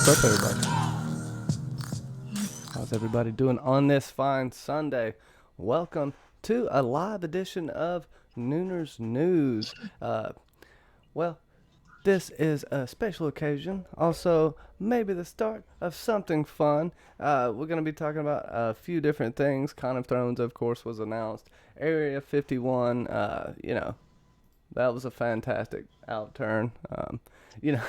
What's up, everybody? How's everybody doing on this fine Sunday? Welcome to a live edition of Nooner's News. Well, this is a special occasion. Also, maybe the start of something fun. We're going to be talking about a few different things. Con of Thrones, of course, was announced. Area 51, that was a fantastic outturn.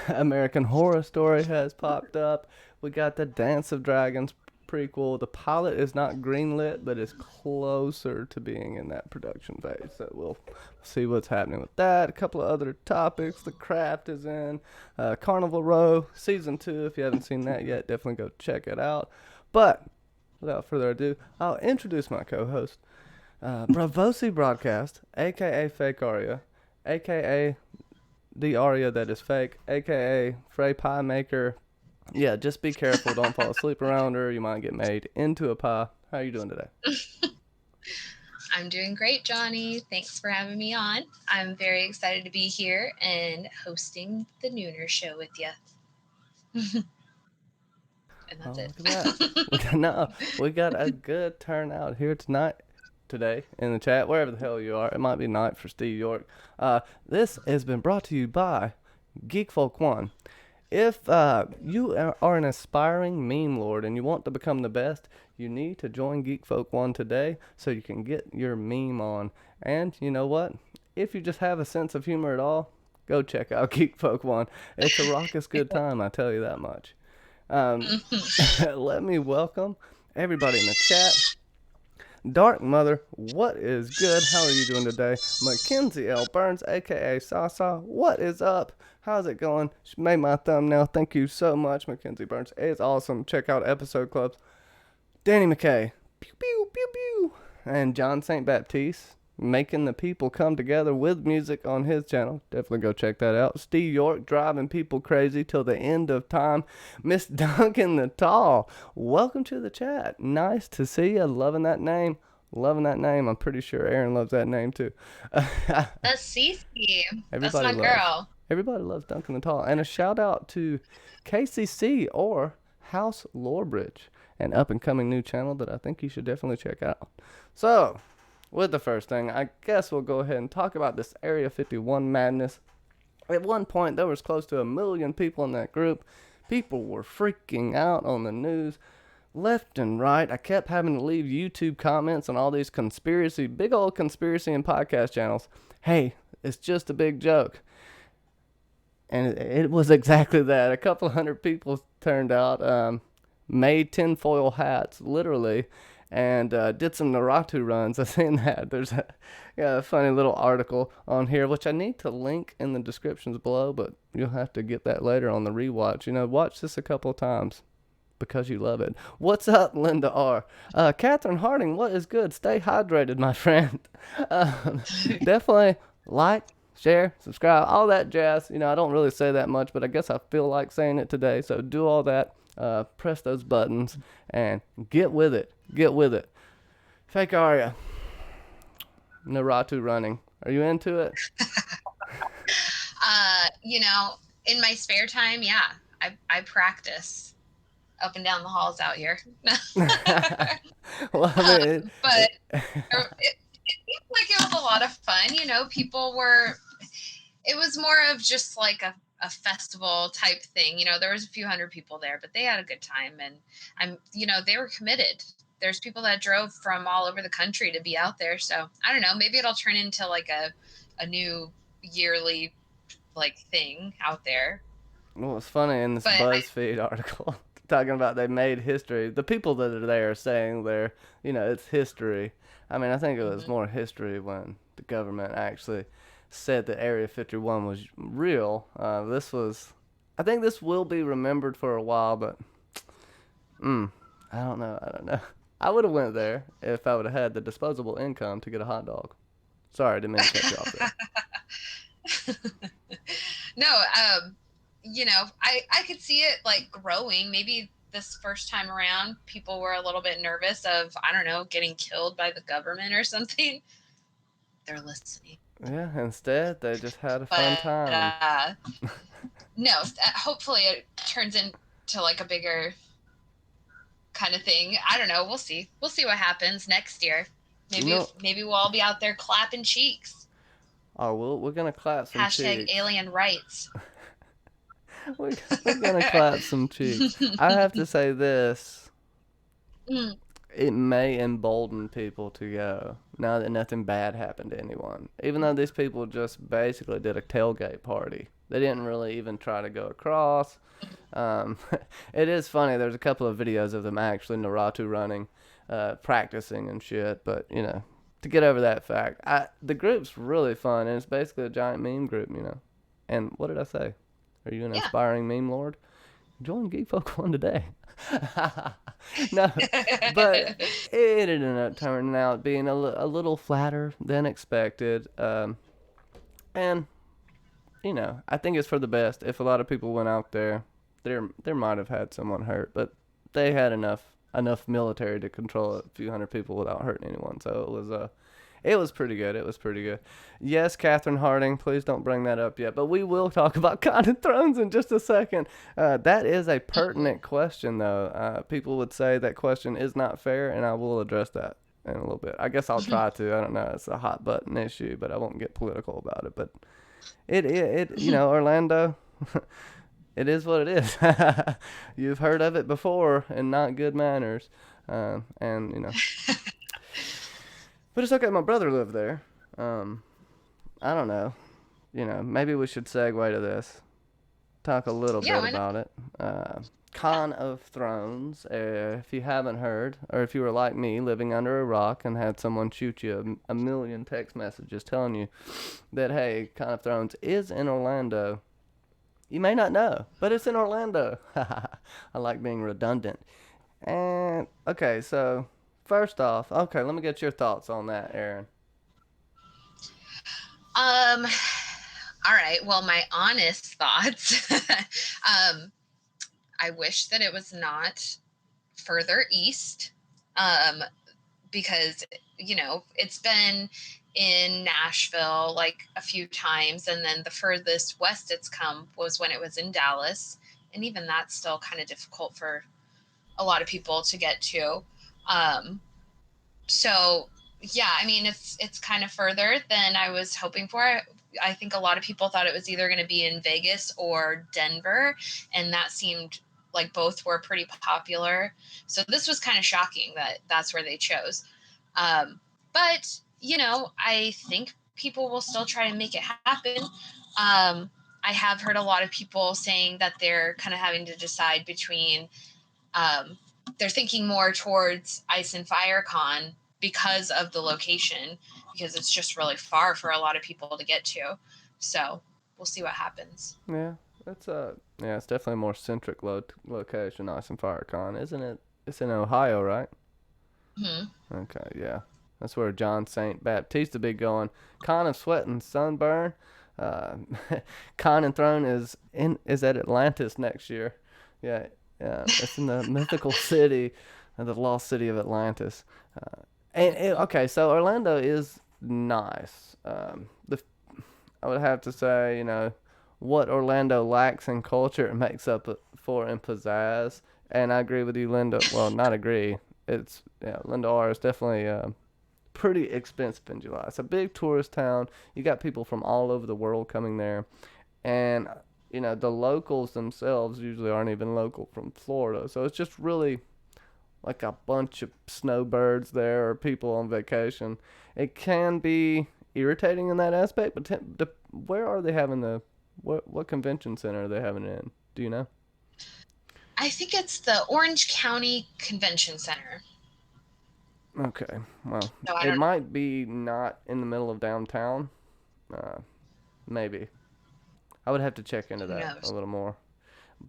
American Horror Story has popped up. We got the Dance of Dragons prequel. The pilot is not greenlit, but is closer to being in that production phase. So we'll see what's happening with that. A couple of other topics. The Craft is in. Carnival Row, Season 2. If you haven't seen that yet, definitely go check it out. But without further ado, I'll introduce my co-host, Braavosi Broadcast, a.k.a. Fake Aria, a.k.a. the Aria that is fake, a.k.a. Frey Pie Maker. Yeah, just be careful. Don't fall asleep around her. You might get made into a pie. How are you doing today? I'm doing great, Johnny. Thanks for having me on. I'm very excited to be here and hosting the Nooner Show with you. And that's it. Look at that. we got a good turnout here today in the chat, wherever the hell you are. It might be night for Steve York. This has been brought to you by Geek Folk 1. If you are an aspiring meme lord and you want to become the best, you need to join Geek Folk 1 today so you can get your meme on. And you know what? If you just have a sense of humor at all, go check out Geek Folk 1. It's a raucous good time, I tell you that much. Let me welcome everybody in the chat. Dark Mother, what is good? How are you doing today? Mackenzie L. Burns, a.k.a. Sasa, what is up? How's it going? She made my thumbnail. Thank you so much, Mackenzie Burns. It's awesome. Check out episode clubs. Danny McKay, pew, pew, pew, pew. And John St. Baptiste, making the people come together with music on his channel. Definitely go check that out. Steve York, driving people crazy till the end of time. Miss Duncan the Tall, welcome to the chat. Nice to see you. Loving that name. I'm pretty sure Aaron loves that name too. That's Cece. That's my girl. Everybody loves Duncan the Tall. And a shout out to Kaci C or House Lorebridge, an up and coming new channel that I think you should definitely check out. So, with the first thing, I guess we'll go ahead and talk about this Area 51 madness. At one point, there was close to 1 million people in that group. People were freaking out on the news, left and right. I kept having to leave YouTube comments on all these big old conspiracy and podcast channels. Hey, it's just a big joke. And it was exactly that. A couple hundred people turned out, made tinfoil hats, literally, and did some Naruto runs. I've seen that. There's a funny little article on here, which I need to link in the descriptions below, but you'll have to get that later on the rewatch. Watch this a couple of times because you love it. What's up, Linda R? Catherine Harding, what is good? Stay hydrated, my friend. Definitely like, share, subscribe, all that jazz. I don't really say that much, but I guess I feel like saying it today. So do all that. Press those buttons and get with it. Fake Aria. Naruto running. Are you into it? In my spare time, yeah, I practice up and down the halls out here. Well, I mean, but it seemed like it was a lot of fun. It was more of just like a festival type thing. There was a few hundred people there, but they had a good time, and they were committed. There's people that drove from all over the country to be out there. So I don't know, maybe it'll turn into like a new yearly like thing out there. Well, it's funny in this BuzzFeed article talking about they made history. The people that are there are saying it's history. I mean, I think it was more history when the government actually said that Area 51 was real. This was I think this will be remembered for a while, but I don't know. I don't know. I would have went there if I would have had the disposable income to get a hot dog. Sorry, I didn't mean to cut you off there. No, I could see it like growing. Maybe this first time around, people were a little bit nervous of, I don't know, getting killed by the government or something. They're listening. Yeah, instead, they just had a fun But time. no, hopefully it turns into like a bigger kind of thing. I don't know. We'll see. We'll see what happens next year. Maybe we'll all be out there clapping cheeks. Oh, we're gonna clap some cheeks. #alien rights. we're gonna clap some cheeks. I have to say this. It may embolden people to go now that nothing bad happened to anyone. Even though these people just basically did a tailgate party. They didn't really even try to go across. It is funny. There's a couple of videos of them actually Naruto running, practicing and shit. But, to get over that fact, the group's really fun. And it's basically a giant meme group, And what did I say? Are you an aspiring meme lord? Join Geek Folk one today. No, but it ended up turning out being a little flatter than expected. And, I think it's for the best. If a lot of people went out there, there might have had someone hurt, but they had enough military to control a few hundred people without hurting anyone. So it was pretty good. It was pretty good. Yes, Catherine Harding, please don't bring that up yet. But we will talk about God of Thrones in just a second. That is a pertinent question, though. People would say that question is not fair, and I will address that in a little bit. I guess I'll try to. I don't know. It's a hot button issue, but I won't get political about it. But Orlando, it is what it is. You've heard of it before in not good manners. But it's okay. My brother lived there. I don't know. Maybe we should segue to this. Talk a little bit about it. Con of Thrones. If you haven't heard, or if you were like me, living under a rock and had someone shoot you a million text messages telling you that, hey, Con of Thrones is in Orlando. You may not know, but it's in Orlando. I like being redundant. And, okay, so... First off, okay, let me get your thoughts on that, Aaron. All right. Well, my honest thoughts. I wish that it was not further east, because it's been in Nashville like a few times, and then the furthest west it's come was when it was in Dallas, and even that's still kind of difficult for a lot of people to get to. So yeah, I mean, it's kind of further than I was hoping for. I think a lot of people thought it was either going to be in Vegas or Denver, and that seemed like both were pretty popular. So this was kind of shocking that that's where they chose. But I think people will still try to make it happen. I have heard a lot of people saying that they're kind of having to decide between they're thinking more towards Ice and Fire Con because of the location, because it's just really far for a lot of people to get to. So we'll see what happens. Yeah, it's definitely a more centric location, Ice and Fire Con, isn't it? It's in Ohio, right? Mm-hmm. Okay, yeah. That's where John St. Baptiste will be going. Con of Sweat and Sunburn. Con and Throne is at Atlantis next year. Yeah, it's in the mythical city, the lost city of Atlantis. Okay, so Orlando is nice. I would have to say, what Orlando lacks in culture, it makes up for in pizzazz. And I agree with you, Linda. Well, not agree. Linda R is definitely pretty expensive in July. It's a big tourist town. You got people from all over the world coming there, and the locals themselves usually aren't even local from Florida. So it's just really like a bunch of snowbirds there or people on vacation. It can be irritating in that aspect, but where are they having what convention center are they having it in? Do you know? I think it's the Orange County Convention Center. Okay, well, it might be not in the middle of downtown. Maybe. I would have to check into that a little more.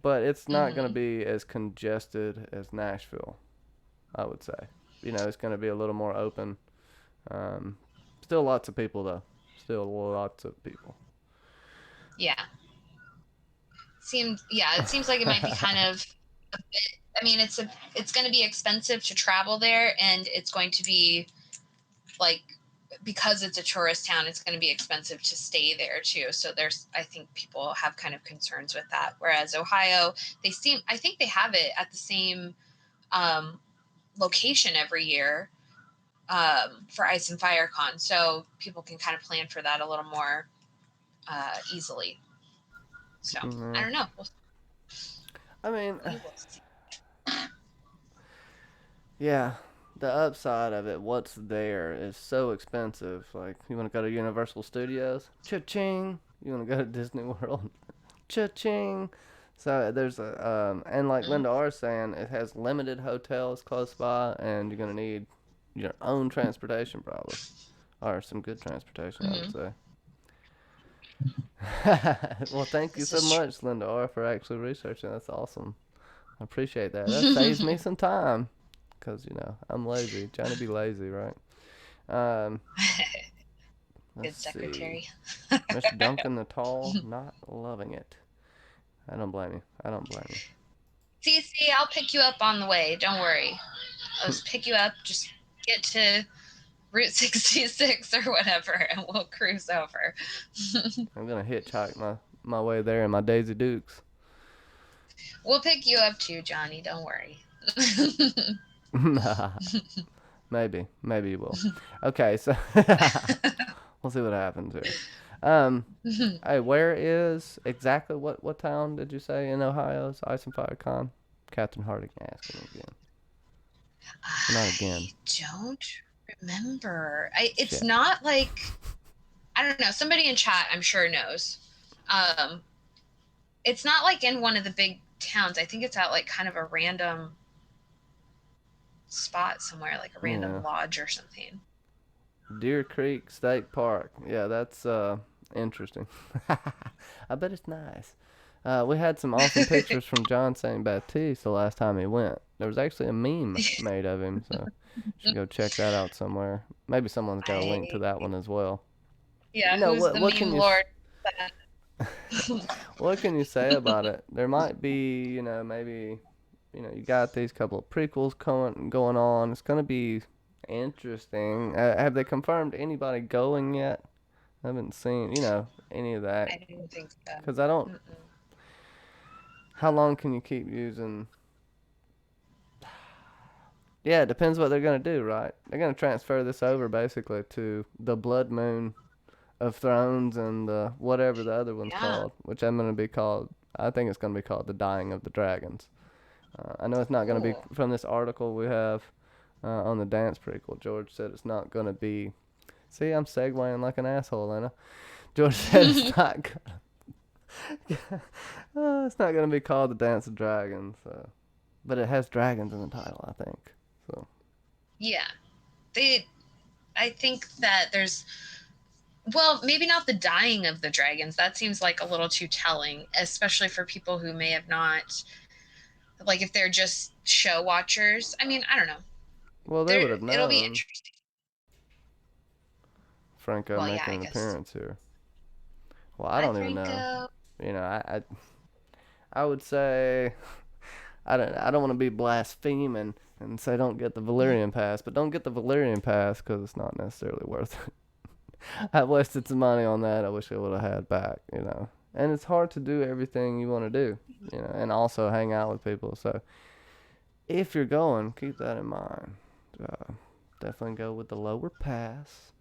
but it's not going to Hmm. be as congested as Nashville, I would say. It's going to be a little more open. Um, Still lots of people though. Still lots of people. Yeah. It seems like it might be kind of I mean, it's going to be expensive to travel there, and it's going to be like because it's a tourist town, it's going to be expensive to stay there too. So I think people have kind of concerns with that. Whereas Ohio, I think they have it at the same um, location every year for Ice and Fire Con, so people can kind of plan for that a little more easily. So I Yeah. don't know. I mean, We will see. yeah, the upside of it, what's there, is so expensive. Like, you want to go to Universal Studios? Cha-ching! You want to go to Disney World? Cha-ching! So there's and like Mm-hmm. Linda R is saying, it has limited hotels close by, and you're gonna need your own transportation probably, or some good transportation, I would Mm-hmm. say. Well, thank you This so is true. much, Linda R, for actually researching. That's awesome. I appreciate that. That saves me some time. Because, I'm lazy. Johnny be lazy, right? Um, let's Good see. secretary. Mr. Duncan the Tall, not loving it. I don't blame you. I don't blame CC, I'll pick you up on the way. Don't worry. I'll you. just pick you up. Just get to Route 66 or whatever, and we'll cruise over. I'm going to hitchhike my way there in my Daisy Dukes. We'll pick you up too, Johnny. Don't worry. Maybe. Maybe you will. Okay, so we'll see what happens here. Hey, where is exactly what town did you say in Ohio's Ice and Fire Con? Catherine Harding asking again. Well, not again. I don't remember. It's Shit. not like I don't know. Somebody in chat, I'm sure knows. Um, it's not like in one of the big towns. I think it's at like kind of a random spot somewhere, like a random Yeah. lodge or something. Deer Creek State Park. Yeah, that's interesting. I bet it's nice. We had some awesome pictures from John St. Baptiste the last time he went. There was actually a meme made of him, so you should go check that out somewhere. Maybe someone's got a link to I that one as well. Yeah, who's What the what meme can you lord? what can you say about it? There might be, maybe you got these couple of prequels going on. It's gonna be interesting. Have they confirmed anybody going yet? I haven't seen, any of that. I didn't think so. Cause I don't. Mm-mm. How long can you keep using? Yeah, it depends what they're gonna do, right? They're gonna transfer this over basically to the Blood Moon of Thrones and whatever the other one's Yeah. called, which I'm gonna be called. I think it's gonna be called the Dying of the Dragons. I know it's not gonna be Oh. from this article we have on the dance prequel. George said it's not gonna be. See, I'm segueing like an asshole, Anna. George said it's not. It's not gonna be called the Dance of Dragons, but it has dragons in the title, I think. So Yeah. They I think that there's well, maybe not the dying of the dragons. That seems like a little too telling, especially for people who may have not like if they're just show watchers. I mean, I don't know. well, they There would have it'll be known interesting. Franco Well, yeah, making I an guess. appearance here. Well, I Hi, don't even know. Franco. I would say I don't want to be blaspheming and say don't get the Valyrian pass, but don't get the Valyrian pass because it's not necessarily worth it. I wasted some money on that. I wish I would have had back. And it's hard to do everything you want to do, and also hang out with people. So if you're going, keep that in mind. Definitely go with the lower pass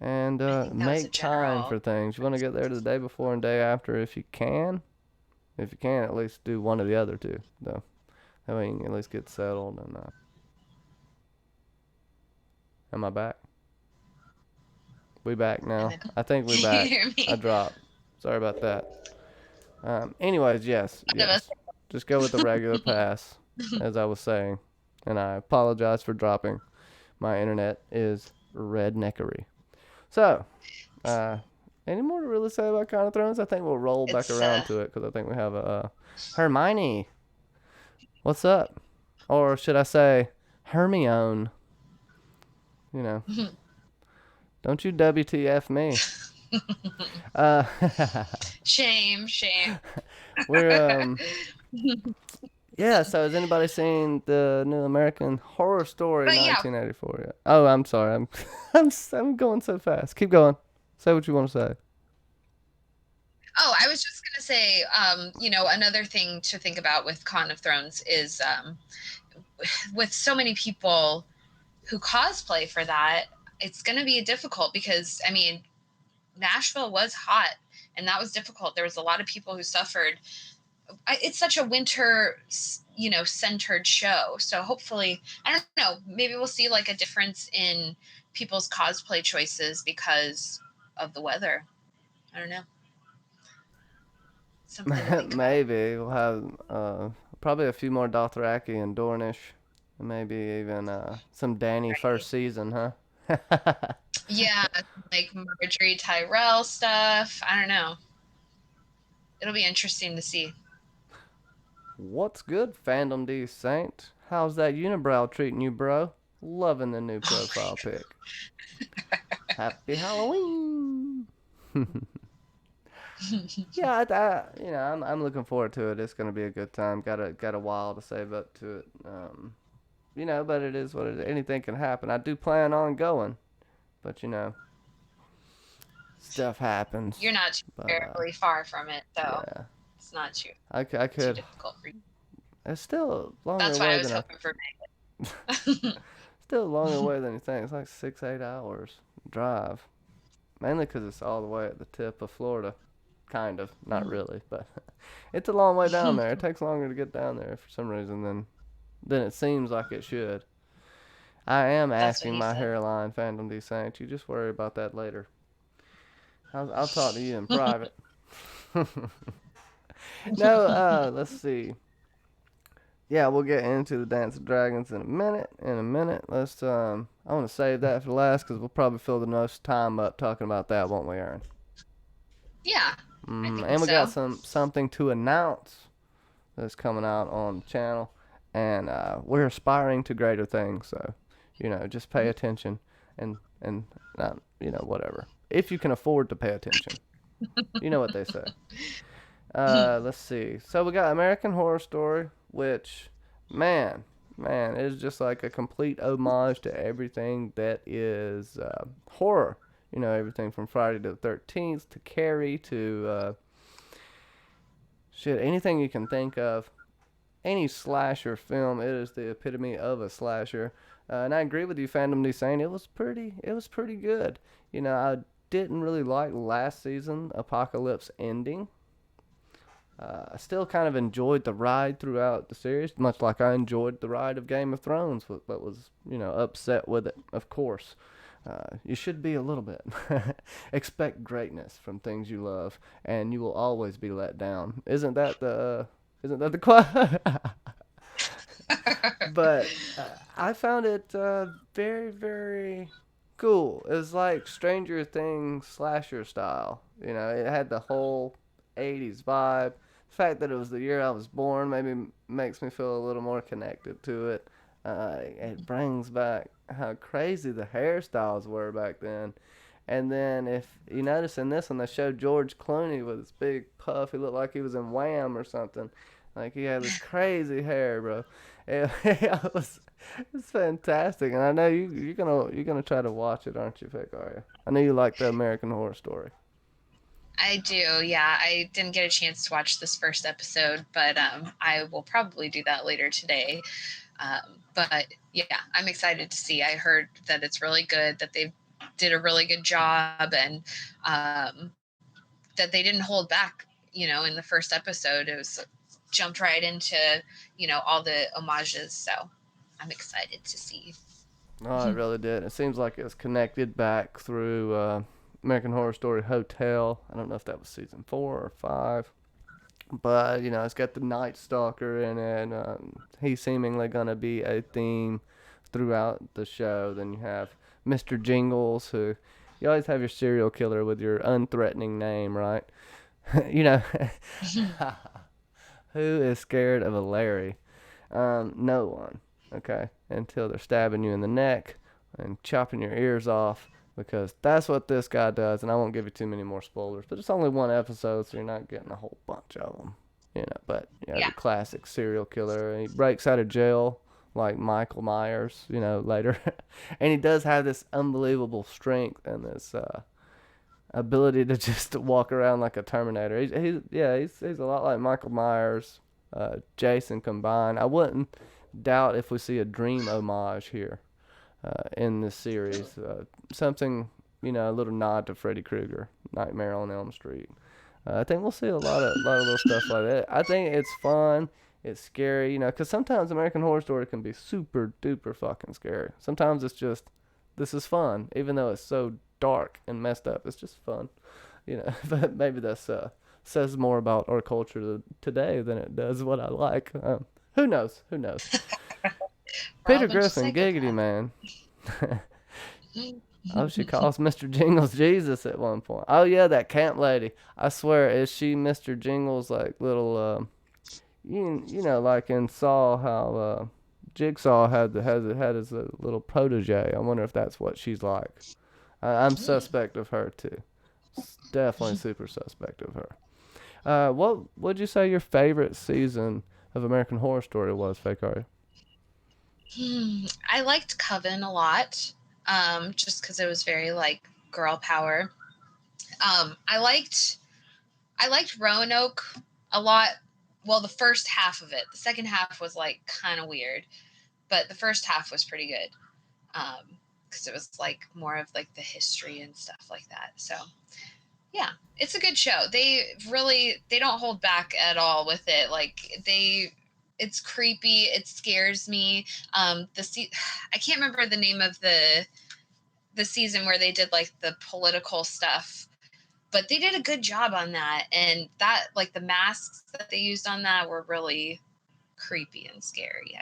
and I think that was a make time general for things. You want to get there the day before and day after if you can. If you can, at least do one of the other two, though. That way you can at least get settled. And am I back? We back and now. then I think we can you back. hear I me? dropped. Sorry about that. Anyways, yes, One of us. yes. Just go with the regular pass, as I was saying. And I apologize for dropping. My internet is redneckery. So, uh, Any more to really say about Crown of Thrones? I think we'll roll back It's around to it because I think we have a Hermione. What's up? Or should I say Hermione? You know, don't you WTF me. Uh, shame. we're yeah. So has anybody seen the new American Horror Story But yeah, 1984 yet? Oh, I'm sorry. I'm going so fast. Keep going. Say what you want to say. oh, I was just gonna say, another thing to think about with Con of Thrones is with so many people who cosplay for that, it's gonna be difficult because I mean, Nashville was hot and that was difficult. There was a lot of people who suffered. It's such a winter, centered show. So hopefully, I don't know, maybe we'll see like a difference in people's cosplay choices because of the weather. I don't know. Something to think about. Maybe we'll have probably a few more Dothraki and Dornish, and maybe even some Dany Right. first season, huh? Yeah, like Marjorie Tyrell stuff. I don't know. It'll be interesting to see. What's good, Fandom D Saint? How's that unibrow treating you, bro? Loving the new Oh my profile pic. Happy Halloween! Yeah, I'm looking forward to it. It's gonna be a good time. Got a while to save up to it. But it is what it is. Anything can happen. I do plan on going, but stuff happens. You're not too But terribly far from it, though. yeah, It's not too I too could. difficult for you. It's still longer That's why away I was than I. hoping for Still longer away than you think. It's like 6-8 hours drive. Mainly because it's all the way at the tip of Florida. Kind of, not really, but it's a long way down there. It takes longer to get down there for some reason than it seems like it should. I am That's what asking he my said. hairline, Phantom D Saint. You just worry about that later. I'll talk to you in private. No, let's see. Yeah, we'll get into the Dance of Dragons in a minute. Let's I want to save that for last because we'll probably fill the most time up talking about that, won't we, Aaron? Yeah, I think And we got so. something to announce that's coming out on the channel, and we're aspiring to greater things. So, just pay attention and whatever. If you can afford to pay attention, you know what they say. Let's see. So we got American Horror Story, which, man, man, is just like a complete homage to everything that is horror. Everything from Friday the 13th to Carrie to shit, anything you can think of. Any slasher film, it is the epitome of a slasher. And I agree with you, Fandom D saying it was pretty good. I didn't really like last season Apocalypse ending. I still kind of enjoyed the ride throughout the series, much like I enjoyed the ride of Game of Thrones, but was upset with it. Of course, you should be a little bit. Expect greatness from things you love, and you will always be let down. Isn't that the quote? But I found it very, very cool. It was like Stranger Things slasher style. It had the whole 80s vibe. The fact that it was the year I was born maybe makes me feel a little more connected to it. It brings back how crazy the hairstyles were back then. And then if you notice in this one, they showed George Clooney with his big puff. He looked like he was in Wham or something. Like he had this crazy hair, bro. It was fantastic, and I know you're gonna try to watch it, aren't you, Vic? Are you? I know you like the American Horror Story. I do. Yeah, I didn't get a chance to watch this first episode, but I will probably do that later today. But yeah, I'm excited to see. I heard that it's really good, that they did a really good job, and um, that they didn't hold back. In the first episode, it was jumped right into all the homages. So I'm excited to see. Oh, it really did. It seems like it's connected back through American Horror Story Hotel. I don't know if that was season 4 or 5, but it's got the Night Stalker in it. He's seemingly gonna be a theme throughout the show. Then you have Mr. Jingles, who, You always have your serial killer with your unthreatening name, right? You know, who is scared of a Larry? No one. Okay, until they're stabbing you in the neck and chopping your ears off, because that's what this guy does. And I won't give you too many more spoilers, but it's only one episode, so you're not getting a whole bunch of them. You know, but Yeah. the classic serial killer. He breaks out of jail like Michael Myers, later, and he does have this unbelievable strength and this ability to just walk around like a Terminator. He's a lot like Michael Myers, Jason combined. I wouldn't doubt if we see a dream homage here in this series. Something, a little nod to Freddy Krueger, Nightmare on Elm Street. I think we'll see a lot of little stuff like that. I think it's fun. It's scary, because sometimes American Horror Story can be super duper fucking scary. Sometimes it's just, this is fun, even though it's so dark and messed up. It's just fun, But maybe that's says more about our culture today than it does what I like. Who knows? Who knows? Peter Griffin, giggity man. Oh, she calls Mr. Jingles Jesus at one point. Oh yeah, that camp lady. I swear, is she Mr. Jingles like little? Like in Saw, how Jigsaw had his little protege. I wonder if that's what she's like. I'm suspect of her too. Definitely super suspect of her. What would you say your favorite season of American Horror Story was, Fakari? I liked Coven a lot, just because it was very like girl power. I liked Roanoke a lot. Well, the first half of it. The second half was like kind of weird, but the first half was pretty good. Because it was like more of like the history and stuff like that. So yeah, it's a good show. They don't hold back at all with it. Like it's creepy. It scares me. I can't remember the name of the season where they did like the political stuff, but they did a good job on that. And that, like, the masks that they used on that were really creepy and scary.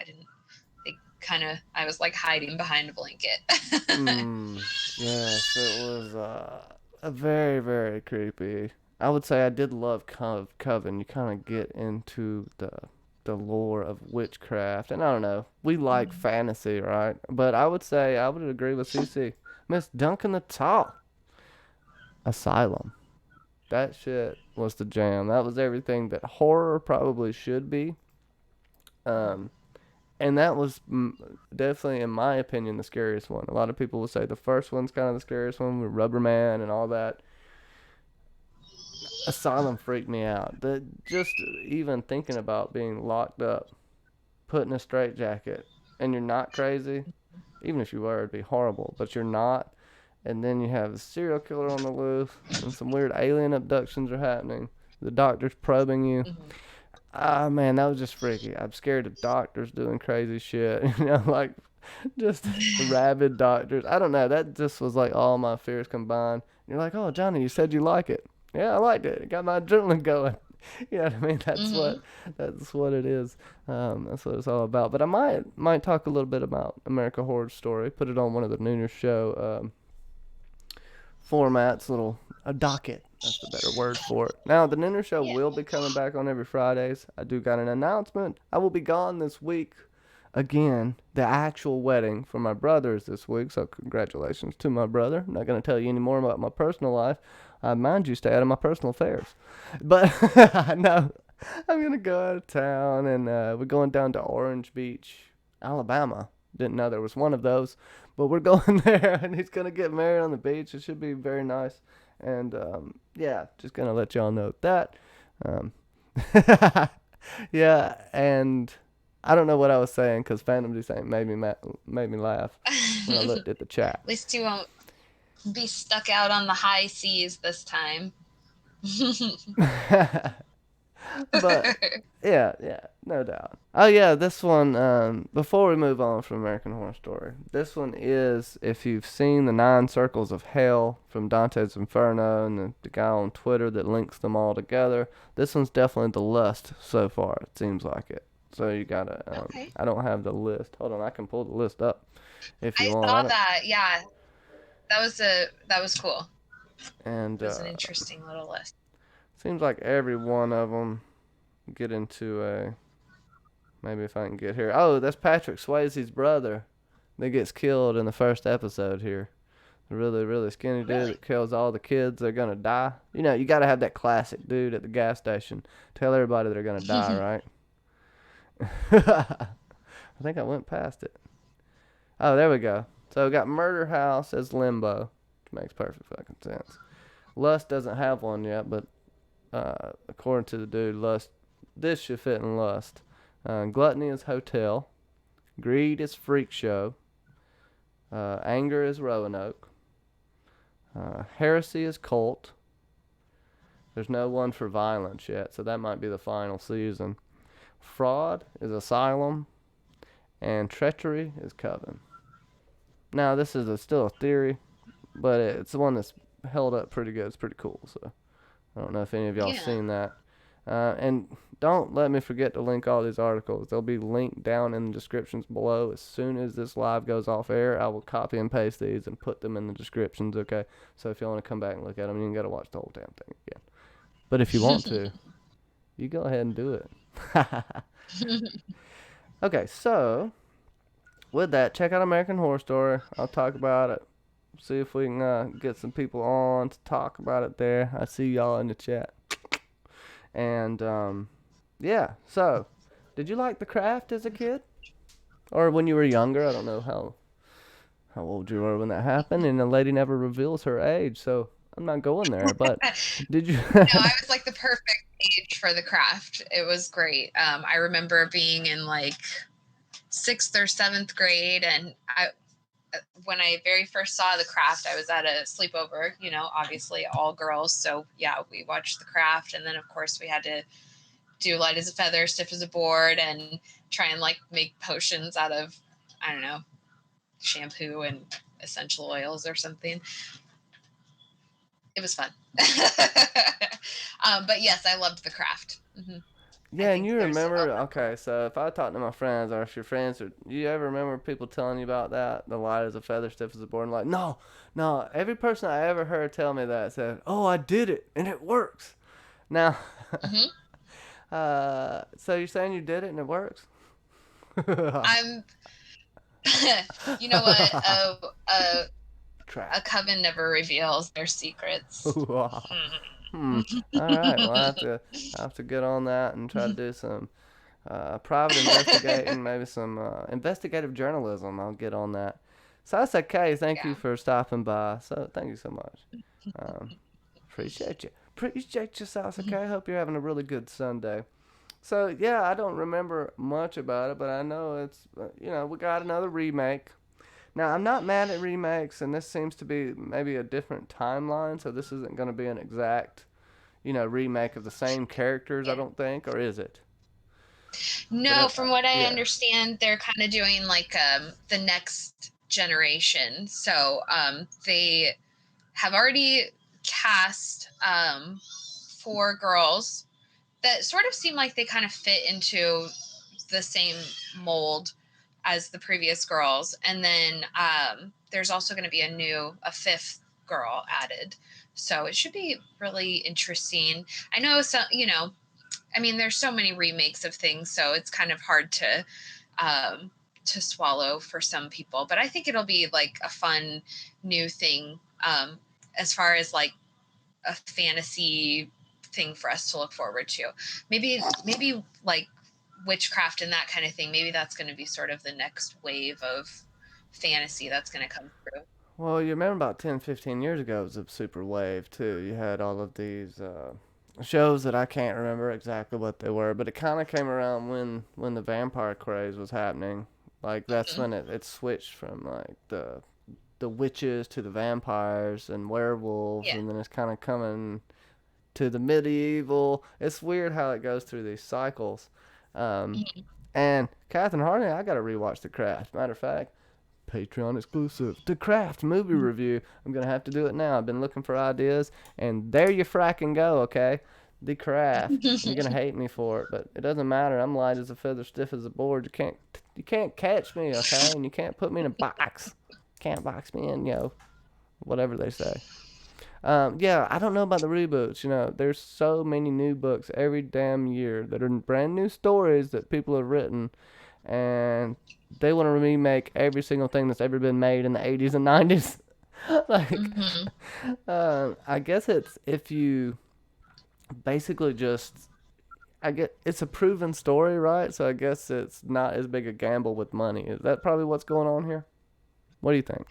I was like hiding behind a blanket. Yes, it was a very, very creepy. I would say I did love Coven. You kind of get into the lore of witchcraft, and I don't know. We like fantasy, right? But I would say I would agree with CC. Miss Duncan the Tall. Asylum. That shit was the jam. That was everything that horror probably should be. Um, and that was definitely, in my opinion, the scariest one. A lot of people will say the first one's kind of the scariest one with Rubber Man and all that. Asylum freaked me out. Just even thinking about being locked up, put in a straitjacket, and you're not crazy. Even if you were, it'd be horrible. But you're not. And then you have a serial killer on the loose, and some weird alien abductions are happening. The doctor's probing you. Ah, man, that was just freaky. I'm scared of doctors doing crazy shit. Like just rabid doctors. I don't know. That just was like all my fears combined. You're like, oh, Johnny, you said you like it. Yeah, I liked it. It got my adrenaline going. You know what I mean? That's what it is. That's what it's all about. But I might talk a little bit about American Horror Story. Put it on one of the Nooner Show formats, a docket. That's the better word for it. Now, the Nooner Show will be coming back on every Fridays. I do got an announcement. I will be gone this week. Again, the actual wedding for my brother is this week, so congratulations to my brother. I'm not going to tell you any more about my personal life. Mind you, stay out of my personal affairs. But, no, I'm going to go out of town, and we're going down to Orange Beach, Alabama. Didn't know there was one of those. But we're going there, and he's going to get married on the beach. It should be very nice. And, yeah, just going to let y'all know that. Yeah, and I don't know what I was saying because Phantom Descent made me laugh when I looked at the chat. At least you won't be stuck out on the high seas this time. But yeah, no doubt. Oh yeah, this one. Before we move on from American Horror Story, this one is, if you've seen the 9 Circles of Hell from Dante's Inferno and the guy on Twitter that links them all together, this one's definitely the lust so far. It seems like it. So you gotta. Okay. I don't have the list. Hold on, I can pull the list up if you I want. saw that. Yeah, that was cool. And It was an interesting little list. seems like every one of them get into a. Maybe if I can get here. Oh, that's Patrick Swayze's brother that gets killed in the first episode here. The really, really skinny dude that kills all the kids that are going to die. You know, you got to have that classic dude at the gas station. Tell everybody they're going to die, right? I think I went past it. Oh, there we go. So we got Murder House as Limbo, which makes perfect fucking sense. Lust doesn't have one yet, but according to the dude, Lust, this should fit in Lust. Gluttony is Hotel. Greed is Freak Show. Anger is Roanoke. Heresy is Cult. There's no one for Violence yet, so that might be the final season. Fraud is Asylum. And Treachery is Coven. Now, this is still a theory, but it's the one that's held up pretty good. It's pretty cool, so I don't know if any of y'all seen that. And don't let me forget to link all these articles. They'll be linked down in the descriptions below. As soon as this live goes off air, I will copy and paste these and put them in the descriptions, okay? So if you want to come back and look at them, you ain't got to watch the whole damn thing again. But if you want to, you go ahead and do it. Okay, so with that, check out American Horror Story. I'll talk about it. See if we can get some people on to talk about it there. I see y'all in the chat. And, yeah, so, did you like The Craft as a kid? Or when you were younger? I don't know how old you were when that happened. And the lady never reveals her age, so I'm not going there. But did you? No, I was like the perfect age for The Craft. It was great. I remember being in like 6th or 7th grade, and when I very first saw The Craft, I was at a sleepover, you know, obviously all girls. So yeah, we watched The Craft. And then of course we had to do light as a feather, stiff as a board, and try and like make potions out of, I don't know, shampoo and essential oils or something. It was fun. But yes, I loved The Craft. Mm-hmm. Yeah, and you remember, okay, so if I talk to my friends, or if your friends, you ever remember people telling you about that? The light as a feather, stiff as a board, and like, no, every person I ever heard tell me that said, oh, I did it, and it works. Now, so you're saying you did it and it works? You know what? A coven never reveals their secrets. All right, well, I have to get on that and try to do some private investigating, maybe some investigative journalism. I'll get on that. So that's okay. Thank you for stopping by. So thank you so much. Appreciate you. Appreciate you, Sasuke. I hope you're having a really good Sunday. So yeah, I don't remember much about it, but I know it's we got another remake. Now, I'm not mad at remakes, and this seems to be maybe a different timeline, so this isn't going to be an exact, remake of the same characters, I don't think, or is it? No, from what I understand, they're kind of doing like the next generation. So they have already cast 4 girls that sort of seem like they kind of fit into the same mold as the previous girls. And then there's also going to be a 5th girl added. So it should be really interesting. I know some, I mean, there's so many remakes of things, so it's kind of hard to swallow for some people. But I think it'll be like a fun new thing as far as like a fantasy thing for us to look forward to. Maybe like witchcraft and that kind of thing. Maybe that's going to be sort of the next wave of fantasy that's going to come through. Well, you remember about 10, 15 years ago, it was a super wave, too. You had all of these shows that I can't remember exactly what they were, but it kind of came around when the vampire craze was happening. Like, that's when it switched from, like, the witches to the vampires and werewolves, and then it's kind of coming to the medieval. It's weird how it goes through these cycles. And Katrin Hardy, I got to rewatch The Craft. Matter of fact, Patreon exclusive, The Craft movie review. I'm going to have to do it now. I've been looking for ideas, and there you fracking go, okay? The Craft. You're going to hate me for it, but it doesn't matter. I'm light as a feather, stiff as a board. You can't catch me, okay? And you can't put me in a box. Can't box me in, yo. whatever they say. Yeah, I don't know about the reboots. There's so many new books every damn year that are brand new stories that people have written, and they want to remake every single thing that's ever been made in the 80s and 90s. Like, Mm-hmm. I guess it's if you basically just, I get it's a proven story, right? So I guess it's not as big a gamble with money. Is that probably what's going on here? What do you think?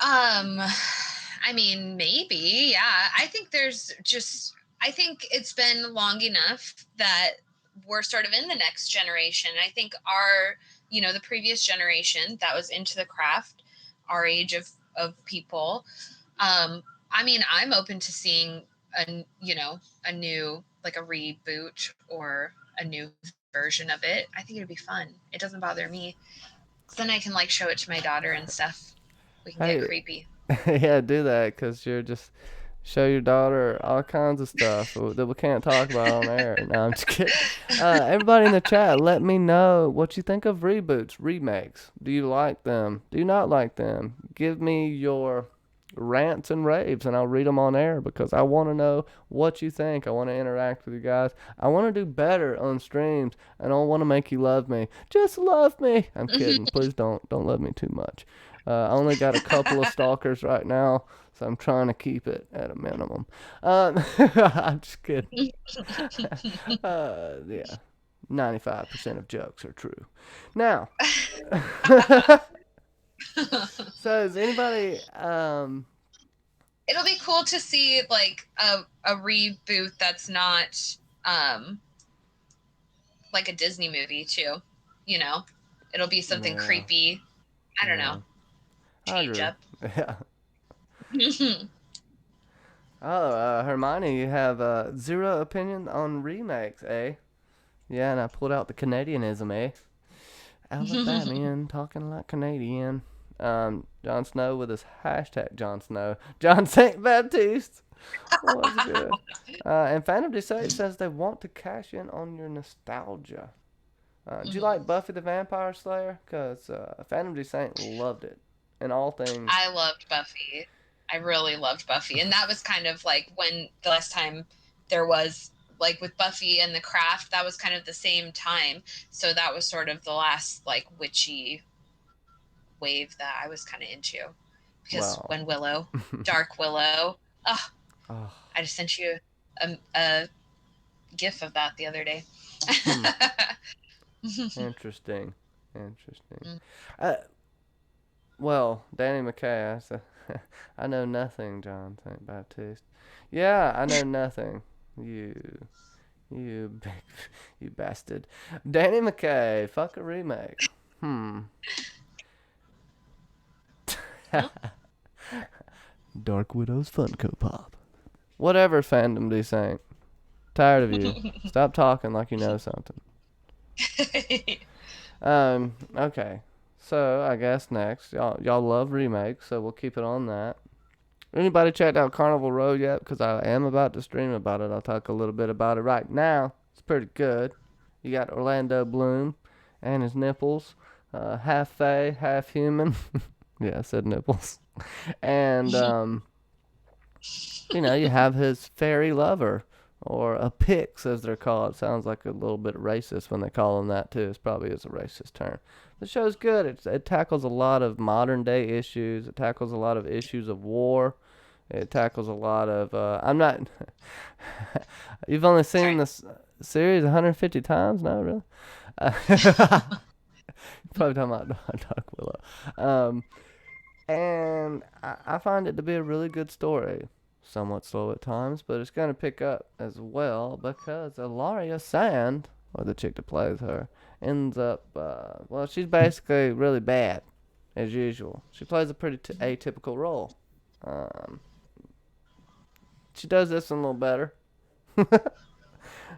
I mean, maybe, yeah. I think it's been long enough that we're sort of in the next generation. I think the previous generation that was into the craft, our age of people, I mean, I'm open to seeing a new, like a reboot or a new version of it. I think it'd be fun. It doesn't bother me. So then I can like show it to my daughter and stuff. We can get Hey, creepy. yeah, do that because you're just show your daughter all kinds of stuff that we can't talk about on air. No, I'm just kidding. Everybody in the chat, let me know what you think of reboots, remakes. Do you like them? Do you not like them? Give me your rants and raves, and I'll read them on air because I want to know what you think. I want to interact with you guys. I want to do better on streams, and I don't want to make you love me. Just love me. I'm kidding. Please don't love me too much. I only got a couple of stalkers right now, so I'm trying to keep it at a minimum. I'm just kidding. Yeah, 95% of jokes are true. Now, so is anybody? It'll be cool to see like a reboot that's not um like a Disney movie too. You know, it'll be something Yeah, creepy. I don't yeah, know. I Change agree. up. Yeah. Oh, Hermione, you have zero opinion on remakes, eh? Yeah, and I pulled out the Canadianism, eh? Alabamian talking like Canadian. Jon Snow with his hashtag Jon Snow. John St. Baptiste. What's good? And Phantom Desate says they want to cash in on your nostalgia. Do you like Buffy the Vampire Slayer? Because Phantom Desate loved it. In all things. I loved Buffy. I really loved Buffy. And that was kind of like when the last time there was like with Buffy and the Craft, that was kind of the same time. So that was sort of the last like witchy wave that I was kind of into. Because Well. when Willow, Dark Willow, oh, Oh, I just sent you a gif of that the other day. hmm. Interesting. Interesting. Uh, well, Danny McKay, I know nothing, John St. Baptiste. Yeah, I know nothing. You big, you bastard. Danny McKay, fuck a remake. Hmm. Huh? Dark Widow's Funko Pop. Whatever, fandom D Saint. Tired of you. Stop talking like you know something. Okay. So I guess next, y'all love remakes, so we'll keep it on that. Anybody checked out Carnival Row yet? Because I am about to stream about it. I'll talk a little bit about it right now. It's pretty good. You got Orlando Bloom and his nipples, half fae, half human. Yeah, I said nipples. And you have his fairy lover, or a pix as they're called. Sounds like a little bit racist when they call him that too. It probably is a racist term. The show's good. It tackles a lot of modern day issues. It tackles a lot of issues of war. It tackles a lot of. I'm not. You've only seen Sorry. this series 150 times? No, really. Probably talking about Dark Willow. And I find it to be a really good story. Somewhat slow at times, but it's going to pick up as well because Ilaria Sand, or the chick that plays her, ends up, well, she's basically really bad, as usual. She plays a pretty atypical role. Um, she does this one a little better.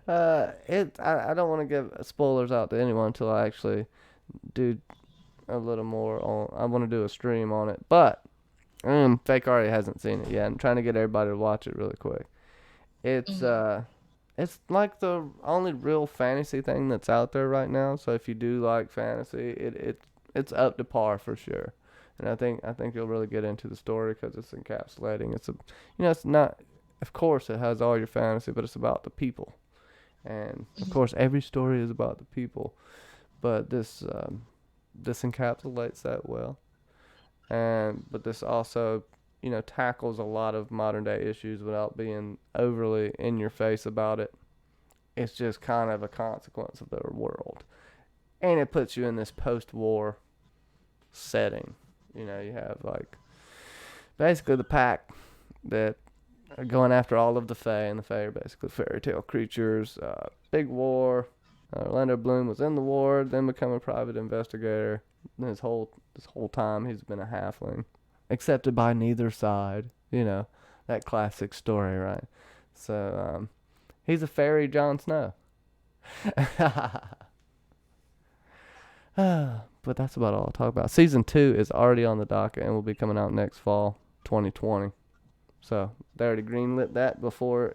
I don't want to give spoilers out to anyone until I actually do a little more on. I want to do a stream on it, but Fake already hasn't seen it yet. I'm trying to get everybody to watch it really quick. It's Mhm. it's like the only real fantasy thing that's out there right now. So if you do like fantasy, it's up to par for sure. and I think you'll really get into the story because it's encapsulating. It's not, of course, it has all your fantasy, but it's about the people, and of course, every story is about the people, but this encapsulates that well, and but this also tackles a lot of modern day issues without being overly in your face about it. It's just kind of a consequence of their world, and it puts you in this post-war setting. You have like basically the pack that are going after all of the Fae, and the Fae are basically fairy tale creatures. Big war. Orlando Bloom was in the war, then become a private investigator. And this whole time he's been a halfling, accepted by neither side. That classic story, right? So he's a fairy Jon Snow. But that's about all I'll talk about. Season 2 is already on the docket and will be coming out next fall, 2020. So they already greenlit that before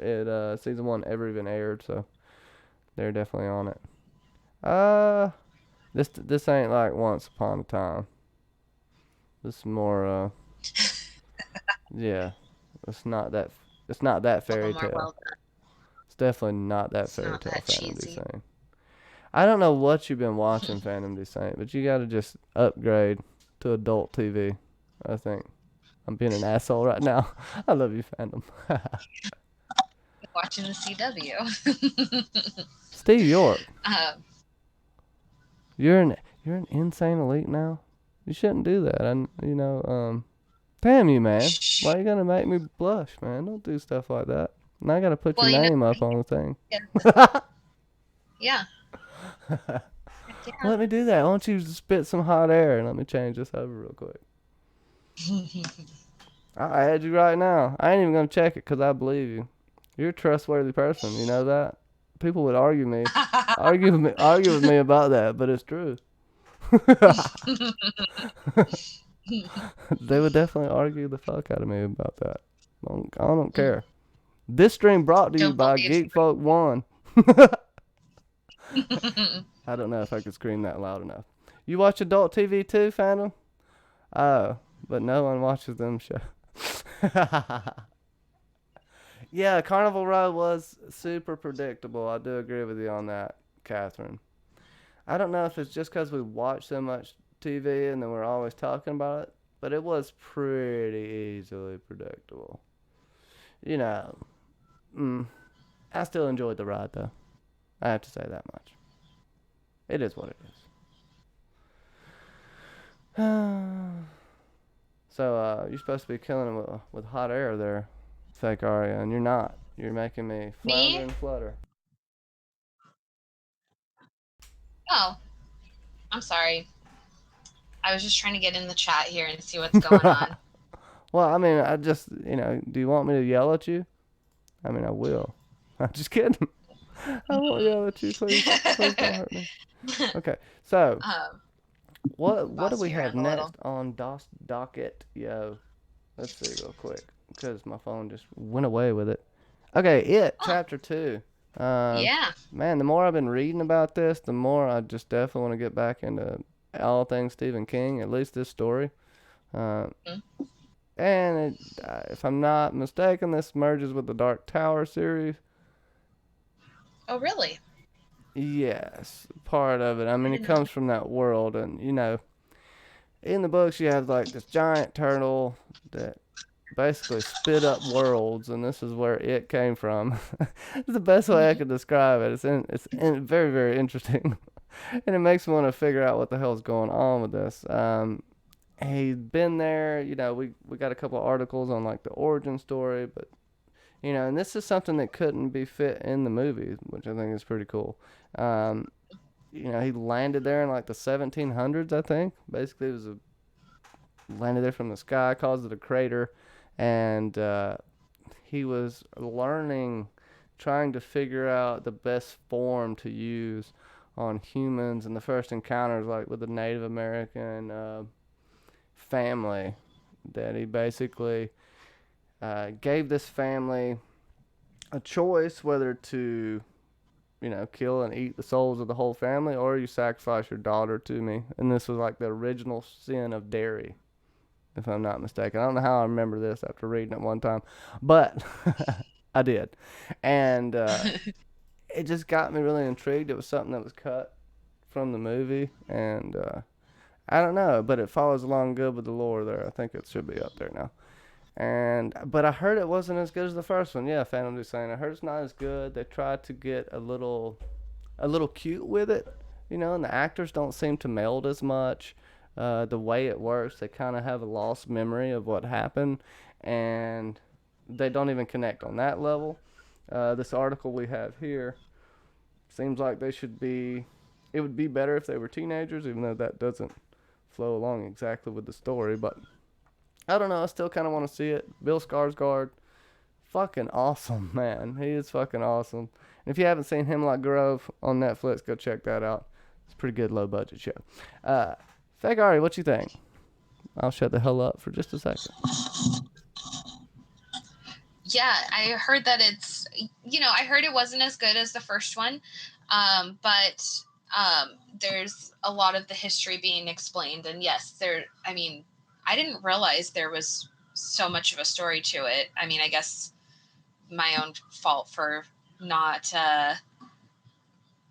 season 1 ever even aired. So they're definitely on it. This ain't like Once Upon a Time. This is more yeah. It's not that fairy tale. Well, It's definitely not that it's fairy not tale that Phantom cheesy. Saint. I don't know what you've been watching, Phantom Saint, but you gotta just upgrade to adult TV. I think. I'm being an asshole right now. I love you, Phantom. Watching the CW. Steve York, um, you're an insane elite now. You shouldn't do that. Damn you, man. Why you gonna make me blush, man? Don't do stuff like that. And I gotta put your name up on the thing. Yeah. Let me do that. Why don't you spit some hot air and let me change this over real quick. I had you right now. I ain't even gonna check it because I believe you. You're a trustworthy person. You know that. People would argue with me about that, but it's true. They would definitely argue the fuck out of me about that. I don't care. This stream brought to you by Geek Folk 1. I don't know if I could scream that loud enough. You watch adult TV too, Phantom? Oh, but no one watches them shows. Yeah, Carnival Row was super predictable. I do agree with you on that, Katrin. I don't know if it's just because we watch so much TV and then we're always talking about it, but it was pretty easily predictable. You know, I still enjoyed the ride though. I have to say that much. It is what it is. So, you're supposed to be killing him with hot air there, fake Aria, and you're not. You're making me flounder and flutter. Oh, I'm sorry. I was just trying to get in the chat here and see what's going on. Well, I mean, I just, do you want me to yell at you? I mean, I will. I'm just kidding. I won't yell at you, please. Please don't hurt me. Okay, so what do we have next on docket, yo? Let's see real quick, because my phone just went away with it. Okay, chapter 2. Yeah. Man, the more I've been reading about this, the more I just definitely want to get back into all things Stephen King, at least this story. And if I'm not mistaken, this merges with the Dark Tower series. Oh, really? Yes, part of it. I mean, it comes from that world, and in the books you have like this giant turtle that basically spit up worlds, and this is where it came from. It's the best way I could describe it. It's very, very interesting, and it makes me want to figure out what the hell's going on with this. He's been there. We got a couple of articles on like the origin story, but and this is something that couldn't be fit in the movie, which I think is pretty cool. He landed there in like the 1700s, I think. Basically, it was landed there from the sky, caused it a crater, and he was trying to figure out the best form to use on humans, and the first encounters like with the Native American family that he basically gave this family a choice whether to kill and eat the souls of the whole family, or you sacrifice your daughter to me. And this was like the original sin of dairy. if I'm not mistaken. I don't know how I remember this after reading it one time, but I did. And it just got me really intrigued. It was something that was cut from the movie, and I don't know, but it follows along good with the lore there. I think it should be up there now. But I heard it wasn't as good as the first one. Yeah, Phantom Dusane. I heard it's not as good. They tried to get a little cute with it, you know, and the actors don't seem to meld as much. The way it works, they kind of have a lost memory of what happened, and they don't even connect on that level. This article we have here seems like they should be. It would be better if they were teenagers, even though that doesn't flow along exactly with the story. But I don't know. I still kind of want to see it. Bill Skarsgård, fucking awesome, man. He is fucking awesome. And if you haven't seen Hemlock Grove on Netflix, go check that out. It's a pretty good low budget show. Fagari, what you think? I'll shut the hell up for just a second. Yeah, I heard that it's, I heard it wasn't as good as the first one, but there's a lot of the history being explained. And yes, I didn't realize there was so much of a story to it. I mean, I guess my own fault for not